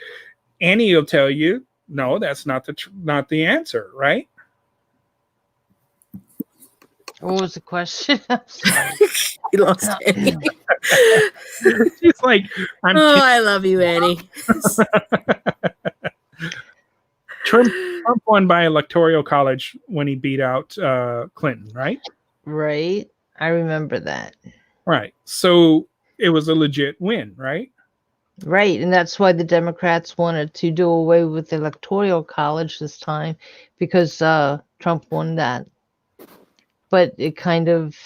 Annie will tell you, no, that's not the answer, right? What was the question? You lost Annie. She's like, I love you, Annie. Trump won by electoral college when he beat out Clinton, right? Right. I remember that. Right. So it was a legit win, right? Right. And that's why the Democrats wanted to do away with the electoral college this time, because Trump won that. But it kind of,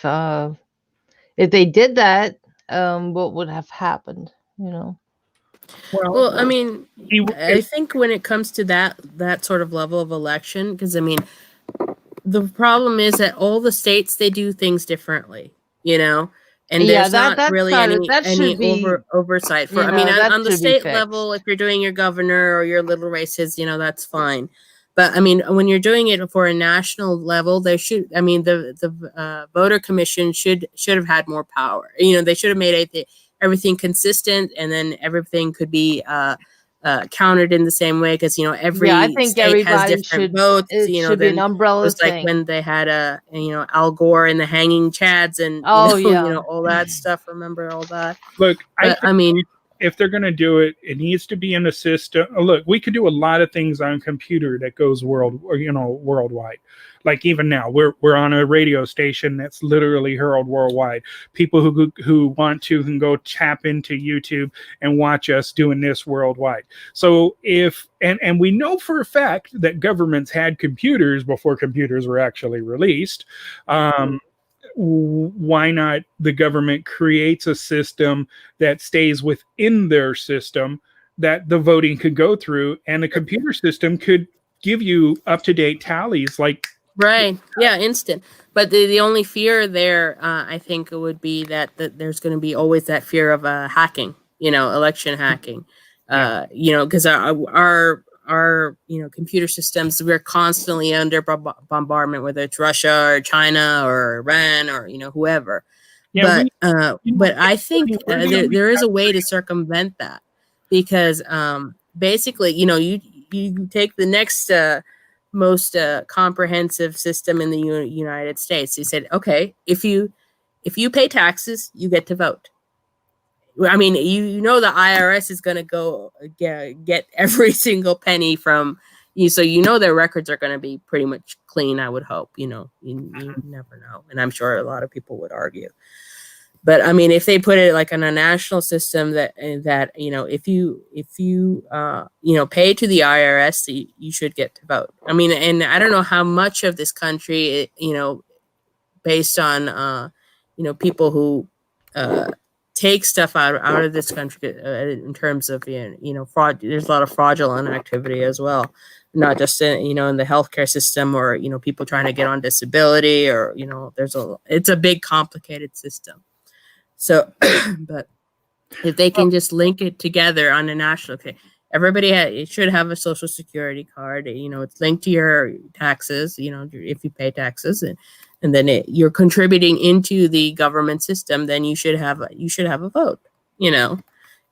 if they did that, what would have happened, Well, I mean, I think when it comes to that sort of level of election, because I mean, the problem is that all the states, they do things differently, and there's not really any oversight for. I mean, on the state level, if you're doing your governor or your little races, that's fine. But I mean, when you're doing it for a national level, the voter commission should have had more power. They should have made everything consistent, and then everything could be counted in the same way, because every state has different votes. It should be an umbrella thing. Like when they had Al Gore and the hanging chads and all that stuff. Remember all that? Look, I mean, if they're going to do it, it needs to be in a system. Look, we could do a lot of things on computer that goes worldwide. Like even now, we're on a radio station that's literally hurled worldwide. People who want to can go tap into YouTube and watch us doing this worldwide. So and we know for a fact that governments had computers before computers were actually released. Why not the government creates a system that stays within their system that the voting could go through, and the computer system could give you up-to-date tallies, like right, yeah, instant. But the only fear there, I think, it would be that there's going to be always that fear of hacking, election hacking, because our computer systems, we're constantly under bombardment, whether it's Russia or China or Iran or whoever. But I think there is a way to circumvent that, because basically you take the next most comprehensive system in the United States. He said, okay, if you pay taxes, you get to vote. I mean, the IRS is going to go get every single penny from you, so their records are going to be pretty much clean. I would hope. You never know, and I'm sure a lot of people would argue. But I mean, if they put it like on a national system that if you pay to the IRS, you should get to vote. I mean, and I don't know how much of this country, based on people who take stuff out of this country in terms of fraud. There's a lot of fraudulent activity as well, not just in the healthcare system, or people trying to get on disability, or it's a big complicated system. So but if they can just link it together on a national, everybody should have a social security card. It's linked to your taxes, if you pay taxes, and and then you're contributing into the government system, then you should have a vote, you know.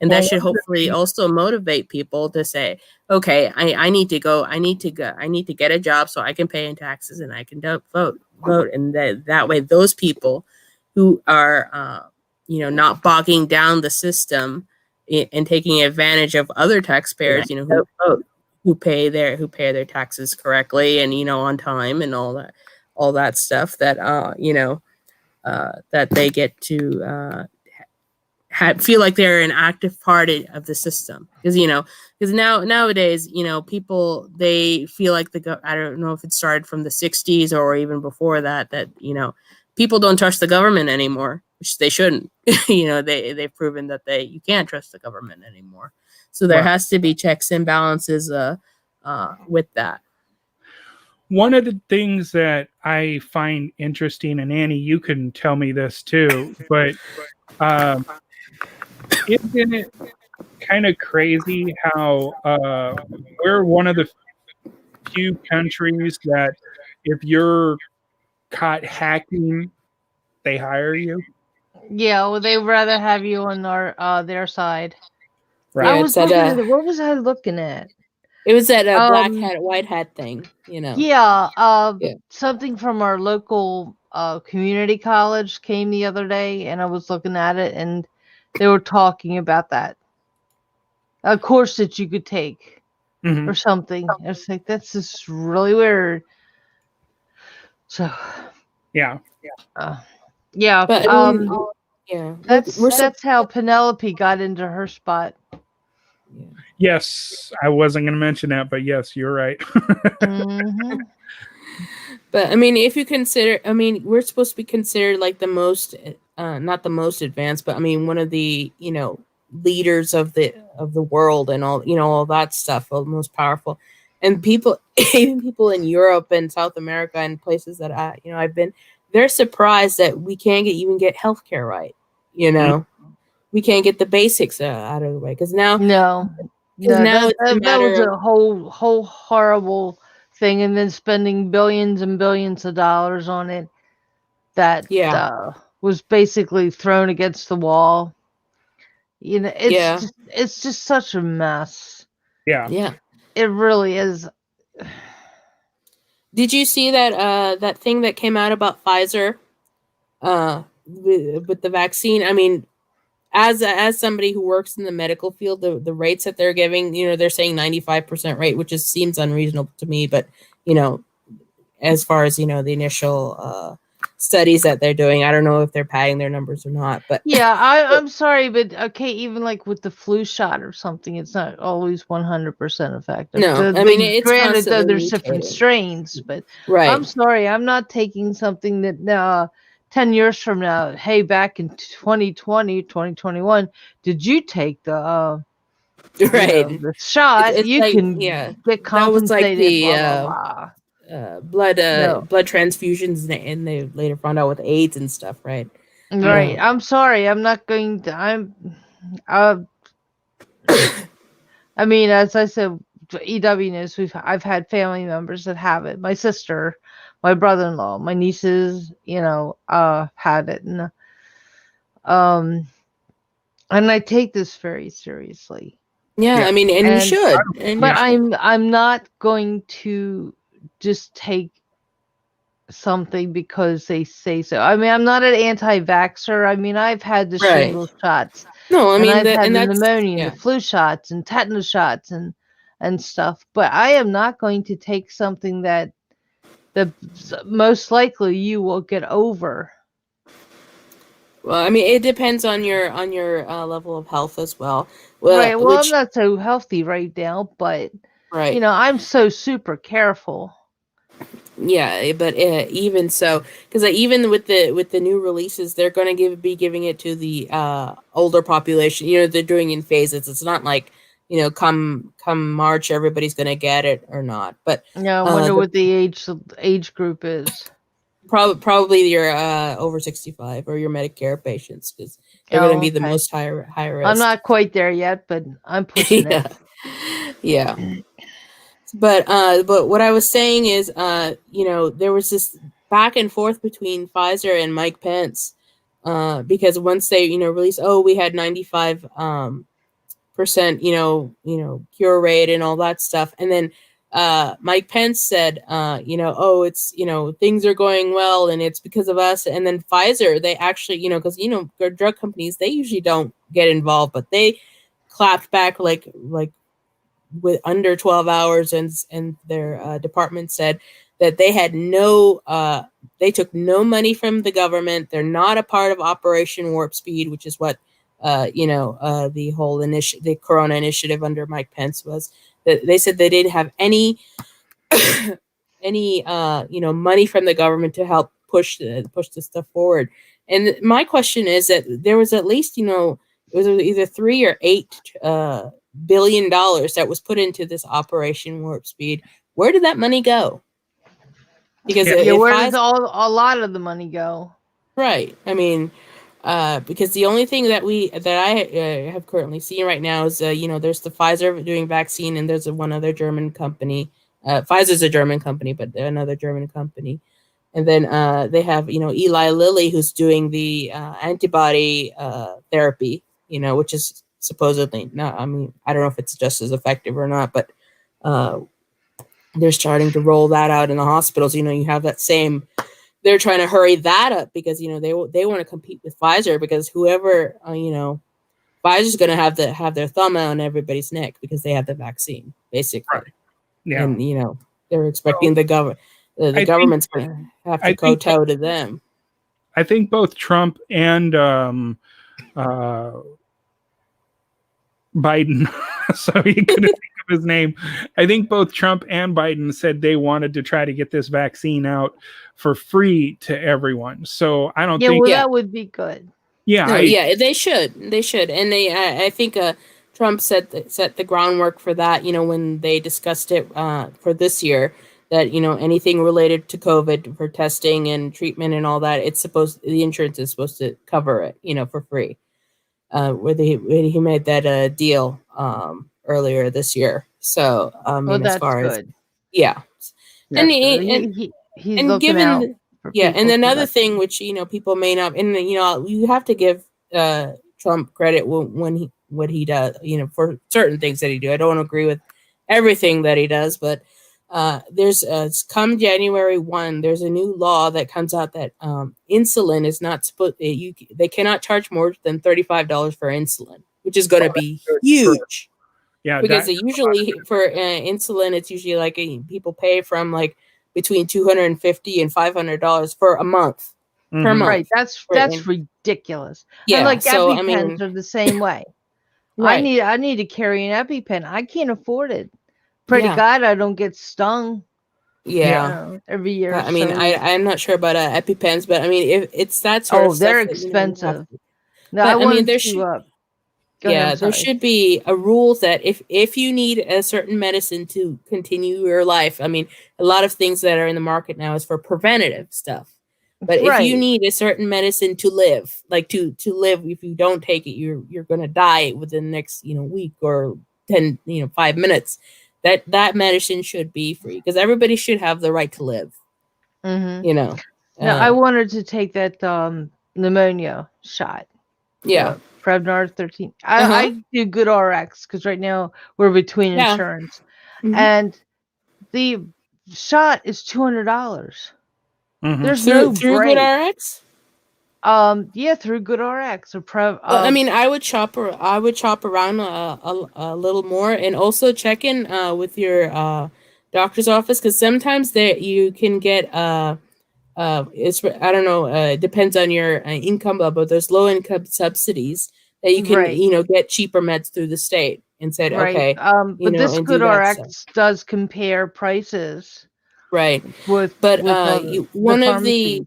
And that should hopefully also motivate people to say, okay, I need to get a job so I can pay in taxes and I can vote. And that way, those people who are, not bogging down the system and taking advantage of other taxpayers, who pay their taxes correctly and, on time and all that stuff that, that they get to, feel like they're an active part of the system, because nowadays people, they feel like I don't know if it started from the 60s or even before that people don't trust the government anymore, which they shouldn't. They've proven that you can't trust the government anymore, so there has to be checks and balances with that. One of the things that I find interesting, and Annie, you can tell me this too, but isn't it kind of crazy how we're one of the few countries that if you're caught hacking, they hire you? Yeah, well, they'd rather have you on their side. Right. I was looking at what was I looking at? It was that black hat, white hat thing, Yeah, something from our local community college came the other day, and I was looking at it, and they were talking about that. A course that you could take or something. I was like, that's just really weird. So, yeah. Yeah. But, that's how Penelope got into her spot. Yeah. Yes, I wasn't going to mention that, but yes, you're right. But I mean, if you consider, we're supposed to be considered like the most, not the most advanced, but I mean, one of the, leaders of the world and all, all that stuff, all the most powerful. And people, even people in Europe and South America and places that I've been, they're surprised that we can't even get healthcare right. We can't get the basics out of the way, because now, that was a whole horrible thing, and then spending billions and billions of dollars on it that was basically thrown against the wall. It's just such a mess. Yeah. It really is. Did you see that thing that came out about Pfizer with the vaccine? I mean, as somebody who works in the medical field, the rates that they're giving, they're saying 95% rate, which seems unreasonable to me. But, as far as, the initial studies that they're doing, I don't know if they're padding their numbers or not. But yeah, I'm sorry, but okay, even like with the flu shot or something, it's not always 100% effective. No, it's granted, though, there's mutating. different strains, but right. I'm sorry, I'm not taking something that 10 years from now, hey, back in 2020, 2021, did you take the the shot? It's you like, can get compensated. That was like the blah, blah, blah. blood transfusions, and they later found out with AIDS and stuff, right? Right. I'm sorry. I'm not going to. I mean, as I said, EW knows I've had family members that have it. My sister, my brother-in-law, my nieces, had it, and I take this very seriously. Yeah, I mean, and you should. But I'm not going to just take something because they say so. I mean, I'm not an anti-vaxxer. I mean, I've had the shingles shots. No, I mean, I've had the pneumonia, the flu shots, and tetanus shots, and stuff. But I am not going to take something that most likely you will get over. Well, I mean, it depends on your level of health as well. Right. Well, I'm not so healthy right now, but I'm so super careful. Yeah, but even so, because even with the new releases, they're going to be giving it to the older population. They're doing in phases. It's not like come March everybody's going to get it or not. But I wonder what the age group is. Probably your over 65 or your Medicare patients, because they're going to be the most high risk. I'm not quite there yet, but I'm pushing it. Yeah. But what I was saying is, there was this back and forth between Pfizer and Mike Pence, because once they, release, we had 95 percent, cure rate and all that stuff, and then Mike Pence said, it's, things are going well and it's because of us. And then Pfizer, they actually, because drug companies, they usually don't get involved, but they clapped back like with under 12 hours, and their department said that they had they took no money from the government. They're not a part of Operation Warp Speed, which is what the whole the Corona initiative under Mike Pence was. That they said they didn't have any money from the government to help push the stuff forward. And my question is that there was at least, it was either $3 or $8 billion that was put into this Operation Warp Speed. Where did that money go? Because where does a lot of the money go? Right. I mean, because the only thing that I have currently seen right now is there's the Pfizer doing vaccine, and there's one other German company. Pfizer's a German company, but another German company, and then they have Eli Lilly, who's doing the antibody therapy, which is supposedly not. I mean, I don't know if it's just as effective or not, but they're starting to roll that out in the hospitals. You have that same. They're trying to hurry that up because they want to compete with Pfizer, because whoever Pfizer's going to have their thumb on everybody's neck because they have the vaccine, basically. Right. Yeah. And they're expecting the government's going to have to kowtow to them. I think both Trump and Biden, so you couldn't think of his name. I think both Trump and Biden said they wanted to try to get this vaccine out for free to everyone. So I don't think that would be good. Yeah, they should, and I think Trump set the groundwork for that. When they discussed it for this year, that anything related to COVID for testing and treatment and all that, the insurance is supposed to cover it, for free. Where he made that deal earlier this year. So that's as far good. As he's and looking out. And another thing which people may not, and you have to give Trump credit when what he does, for certain things that he do. I don't agree with everything that he does, but there's come January 1, there's a new law that comes out that insulin is not supposed. They cannot charge more than $35 for insulin, which is going to be huge. Yeah, because usually for insulin, it's usually like people pay from like between $250 and $500 for a month per month. Right, that's ridiculous. Yeah, and like so EpiPens are the same way. Right. I need to carry an EpiPen. I can't afford it. Pray to God I don't get stung. Yeah, every year. I mean, I'm not sure about EpiPens, but I mean, if it's that sort of stuff, they're expensive. There should be a rule that if you need a certain medicine to continue your life, I mean, a lot of things that are in the market now is for preventative stuff. But if you need a certain medicine to live, like to live, if you don't take it, you're going to die within the next week or 5 minutes. That medicine should be free because everybody should have the right to live. Now, I wanted to take that pneumonia shot. Yeah. Prevnar 13. I do Good RX because right now we're between insurance. And the shot is $200. There's no through break. Good RX? Through Good RX or I mean, I would shop around a little more, and also check in with your doctor's office because sometimes you can get it's I don't know, it depends on your income level, but there's low income subsidies that you can get cheaper meds through the state and said okay. But this Good RX does compare prices. Right. One of the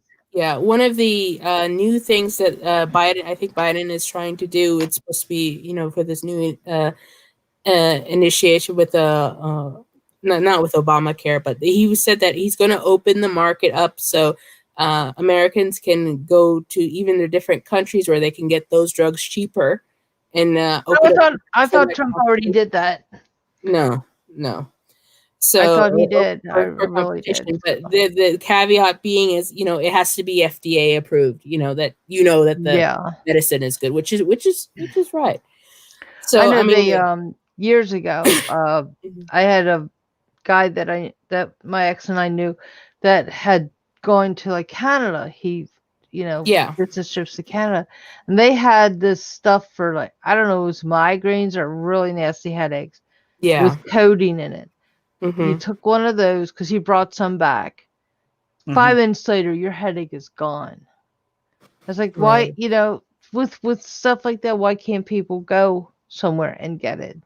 new things that Biden is trying to do, it's supposed to be, for this new initiation with not with Obamacare, but he said that he's going to open the market up so Americans can go to even the different countries where they can get those drugs cheaper. And I thought Trump already did that. No. So I thought he or did. I for really did. competition, but the caveat being is, it has to be FDA approved. That the Yeah. medicine is good, which is right. I So know I mean, they years ago, I had a guy that my ex and I knew that had gone to like Canada. He, yeah, business trips to Canada, and they had this stuff for like, I don't know, it was migraines or really nasty headaches yeah, with codeine in it. You hmm took one of those because he brought some back. 5 minutes later, your headache is gone. I was like, why, right. with stuff like that, why can't people go somewhere and get it? To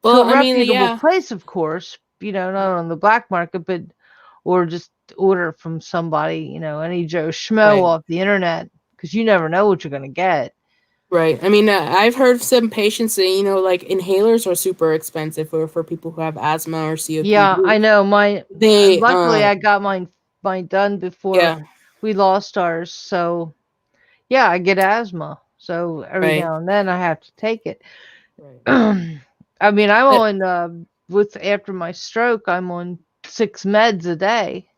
Well, a I mean, reputable yeah, place, of course, not on the black market, but or just order from somebody, any Joe Schmo right. off the internet, because you never know what you're gonna get. Right. I mean, I've heard some patients say, like inhalers are super expensive for people who have asthma or Yeah, I COPD. know. They, Luckily, I got mine done before yeah, we lost ours. So yeah, I get asthma. So every right, now and then I have to take it. right. I mean, I'm But, on after my stroke, I'm on 6 meds a day.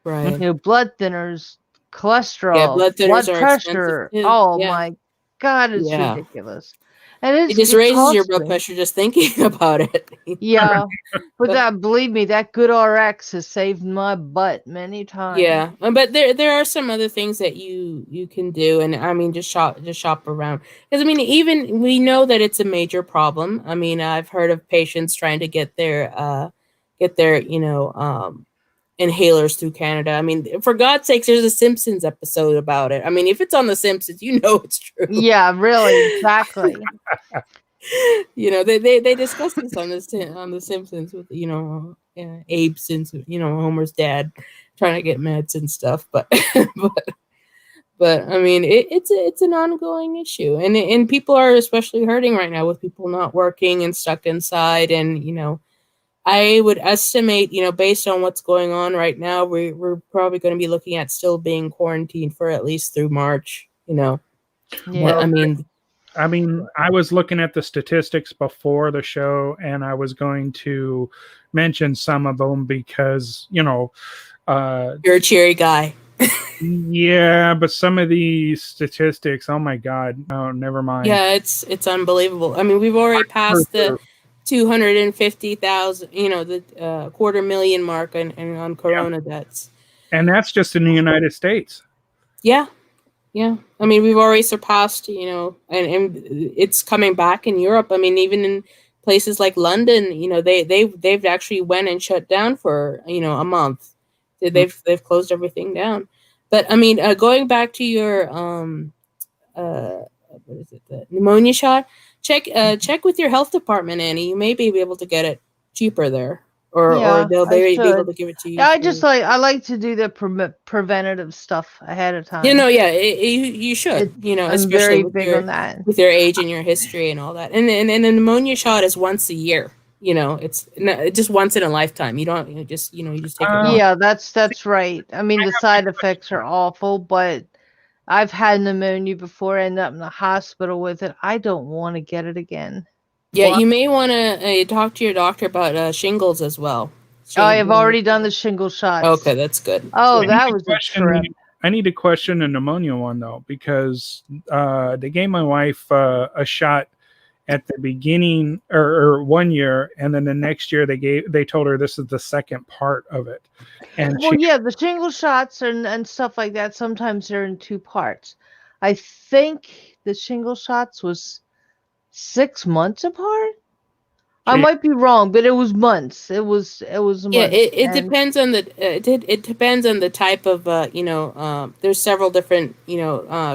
right. Blood thinners, Yeah, cholesterol, blood thinners blood are expensive pressure. too. Oh Yeah, my God, it's yeah. ridiculous. And It just it raises your costs blood me. pressure just thinking about it. Yeah. But But believe me, that good RX has saved my butt many times. yeah, but there are some other things that you can do, and I mean, just shop around, because I mean, even we know that it's a major problem. I mean, I've heard of patients trying to get their inhalers through Canada. I mean, for God's sakes, there's a Simpsons episode about it. I mean, if it's on the Simpsons, it's true. Yeah, really, exactly. They discussed this on the Simpsons with Abe Simpson, Homer's dad, trying to get meds and stuff, but but I mean, it's an ongoing issue, and people are especially hurting right now with people not working and stuck inside, and I would estimate, based on what's going on right now, we're probably going to be looking at still being quarantined for at least through March. Yeah. I mean, I was looking at the statistics before the show, and I was going to mention some of them because, you're a cheery guy. yeah, but some of these statistics, oh my God, no, never mind. Yeah, it's unbelievable. I mean, we've already passed the 250,000, the 250,000 mark on Corona deaths. And that's just in the United States. Yeah, yeah. I mean, we've already surpassed, and it's coming back in Europe. I mean, even in places like London, they've actually went and shut down for a month. They've closed everything down. But I mean, going back to your what is it, the pneumonia shot? Check with your health department, Annie. You may be able to get it cheaper there, or Yeah, they'll I be able should. to give it to you Yeah, free. I like to do the preventative stuff ahead of time. Yeah, you should, I'm especially very big on that. with your age and your history and all that. And the pneumonia shot is once a year. It's just once in a lifetime. You don't you just take it once. Yeah, that's right. I mean, the side effects are awful, but I've had pneumonia before, ended up in the hospital with it. I don't want to get it again. Yeah, you may want to talk to your doctor about shingles as well. I have already done the shingle shots. Okay, that's good. Oh, that was a trip. I need to question the pneumonia one though, because they gave my wife a shot at the beginning or 1 year, and then the next year they told her this is the second part of it. And Well, yeah, the shingle shots and stuff like that, sometimes they're in 2 parts. I think the shingle shots was 6 months apart. I might be wrong, but it was months. It was months. Yeah, it depends on the it depends on the type of there's several different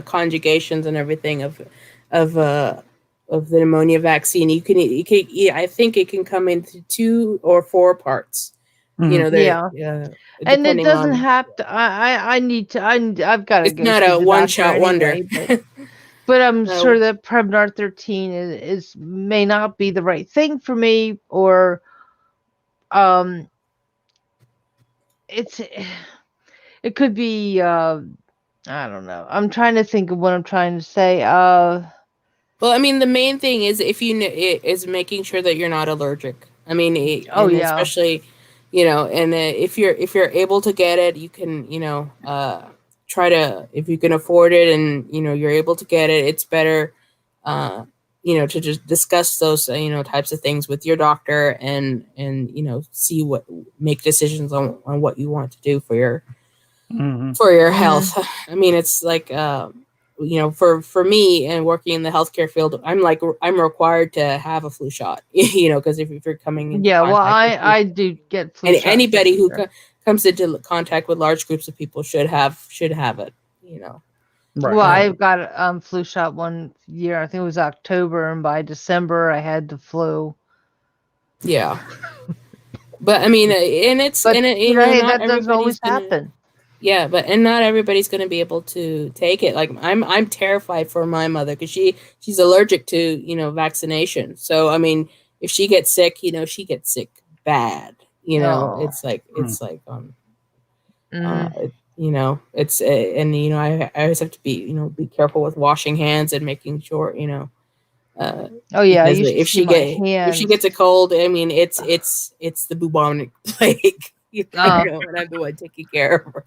conjugations and everything of the pneumonia vaccine. You can I think it can come into 2 or 4 parts. Yeah. And it doesn't have to. I've got to It's go not see a the one-shot doctor wonder. anyway, but I'm No. sure that Prevnar 13 may not be the right thing for me, or it could be I don't know. I'm trying to think of what I'm trying to say. Well, I mean, the main thing is if is making sure that you're not allergic. I mean, Oh, and yeah. especially you know, and if you're able to get it, you can, you know, try to, if you can afford it and, you know, you're able to get it, it's better, you know, to just discuss those, you know, types of things with your doctor and, you know, make decisions on what you want to do for your health. I mean, it's like, you know, for me and working in the healthcare field, I'm required to have a flu shot, you know, because if you're coming in Yeah, well, contact with I do get flu and shots anybody every who year. comes into contact with large groups of people should have it, you know. Right. Well, I've got a flu shot one year. I think it was October, and by December I had the flu. Yeah. But I mean, and it's, But and it, you know, hey, not that doesn't always everybody's gonna, happen. yeah, but and not everybody's gonna be able to take it. Like I'm terrified for my mother because she's allergic to, you know, vaccination. So I mean, if she gets sick, you know, she gets sick bad. You know, Oh. it's like Mhm. you know, it's and you know, I always have to be, you know, be careful with washing hands and making sure, you know, Oh yeah, because you should see my if she hands. gets a cold, I mean, it's the bubonic plague. You Oh. know, and I'm the one taking care of her.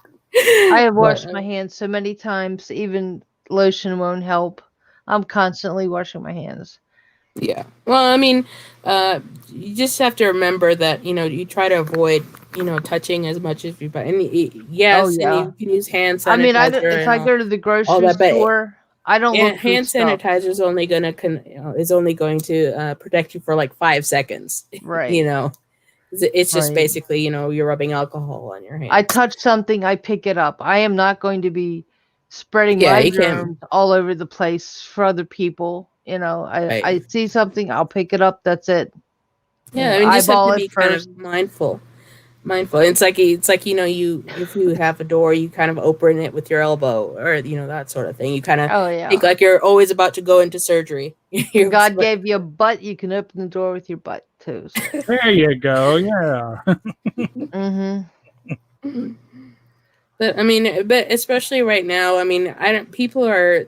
I have washed But, my hands so many times, even lotion won't help. I'm constantly washing my hands. yeah. Well, I mean, you just have to remember that, you know, you try to avoid, you know, touching as much as you, but and Oh yes, and yeah. you can use hand I mean, sanitizer if and I go to the all grocery that, but store, I don't and look through hand stuff. sanitizer is only going to protect you for like 5 seconds. Right. You know, it's just Right. basically, you know, you're rubbing alcohol on your hands. I touch something, I pick it up. I am not going to be spreading Yeah, my you can. germs all over the place for other people. You know, Right. I see something, I'll pick it up. That's it. Yeah, You know, I mean, just have eyeball to it be kind first. of mindful. It's like, you know, if you have a door, you kind of open it with your elbow, or you know, that sort of thing. You kind of Oh yeah. think like you're always about to go into surgery. When God gave you a butt, you can open the door with your butt too. So. There you go. Yeah. Mm-hmm. But I mean, but especially right now, I mean,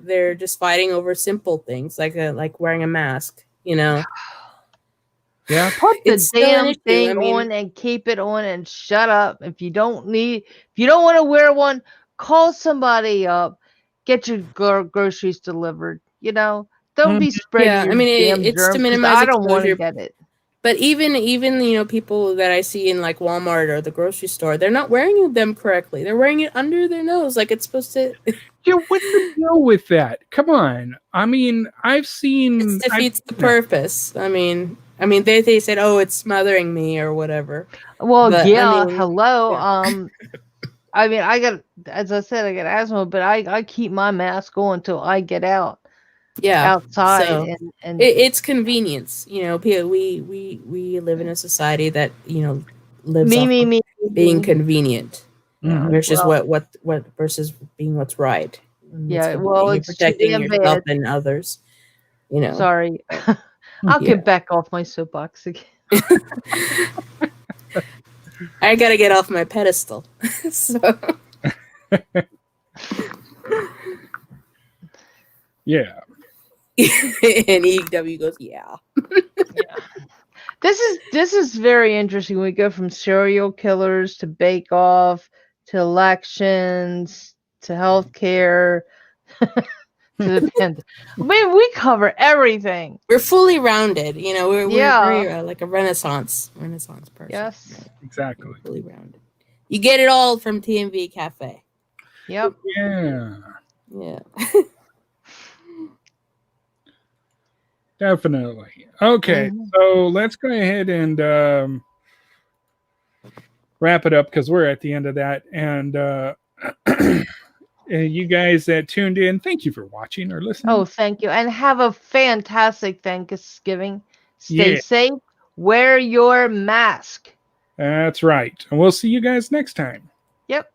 they're just fighting over simple things like wearing a mask. You know, Yeah. Put the it's still an damn issue. I thing mean, on and keep it on and shut up. If you don't want to wear one, call somebody up. Get your groceries delivered. You know, don't be spreading yeah, I your mean, damn it's to germs because minimize I don't want to exposure. get it. But even you know, people that I see in like Walmart or the grocery store, they're not wearing them correctly. They're wearing it under their nose, like it's supposed to. Yeah, what's the deal with that? Come on. I mean, It defeats the purpose. I mean, they said, "Oh, it's smothering me" or whatever. Well, But I yeah, mean, hello. yeah. I mean, as I said, I got asthma, but I keep my mask on until I get Yeah, outside so and it's convenience. You know, we live in a society that, you know, lives off of me. being convenient Yeah, versus well, what versus being what's right. And what's yeah, well, convenient. You're it's too protecting damn yourself bad. and others. You know. Sorry. I'll Yeah. get back off my soapbox again. I gotta get off my pedestal. So. Yeah. And EW goes, yeah. Yeah. This is very interesting. We go from serial killers to Bake Off to elections to healthcare to the pandemic. I mean, we cover everything. We're fully rounded. You know, we're Yeah. very like a Renaissance person. Yes. You know, Exactly. we're fully rounded. You get it all from TMV Cafe. Yep. Yeah. Yeah. Definitely. Okay. So let's go ahead and wrap it up because we're at the end of that. And you guys that tuned in, thank you for watching or listening. Oh, thank you. And have a fantastic Thanksgiving. Stay Yeah. safe. Wear your mask. That's right. And we'll see you guys next time. Yep.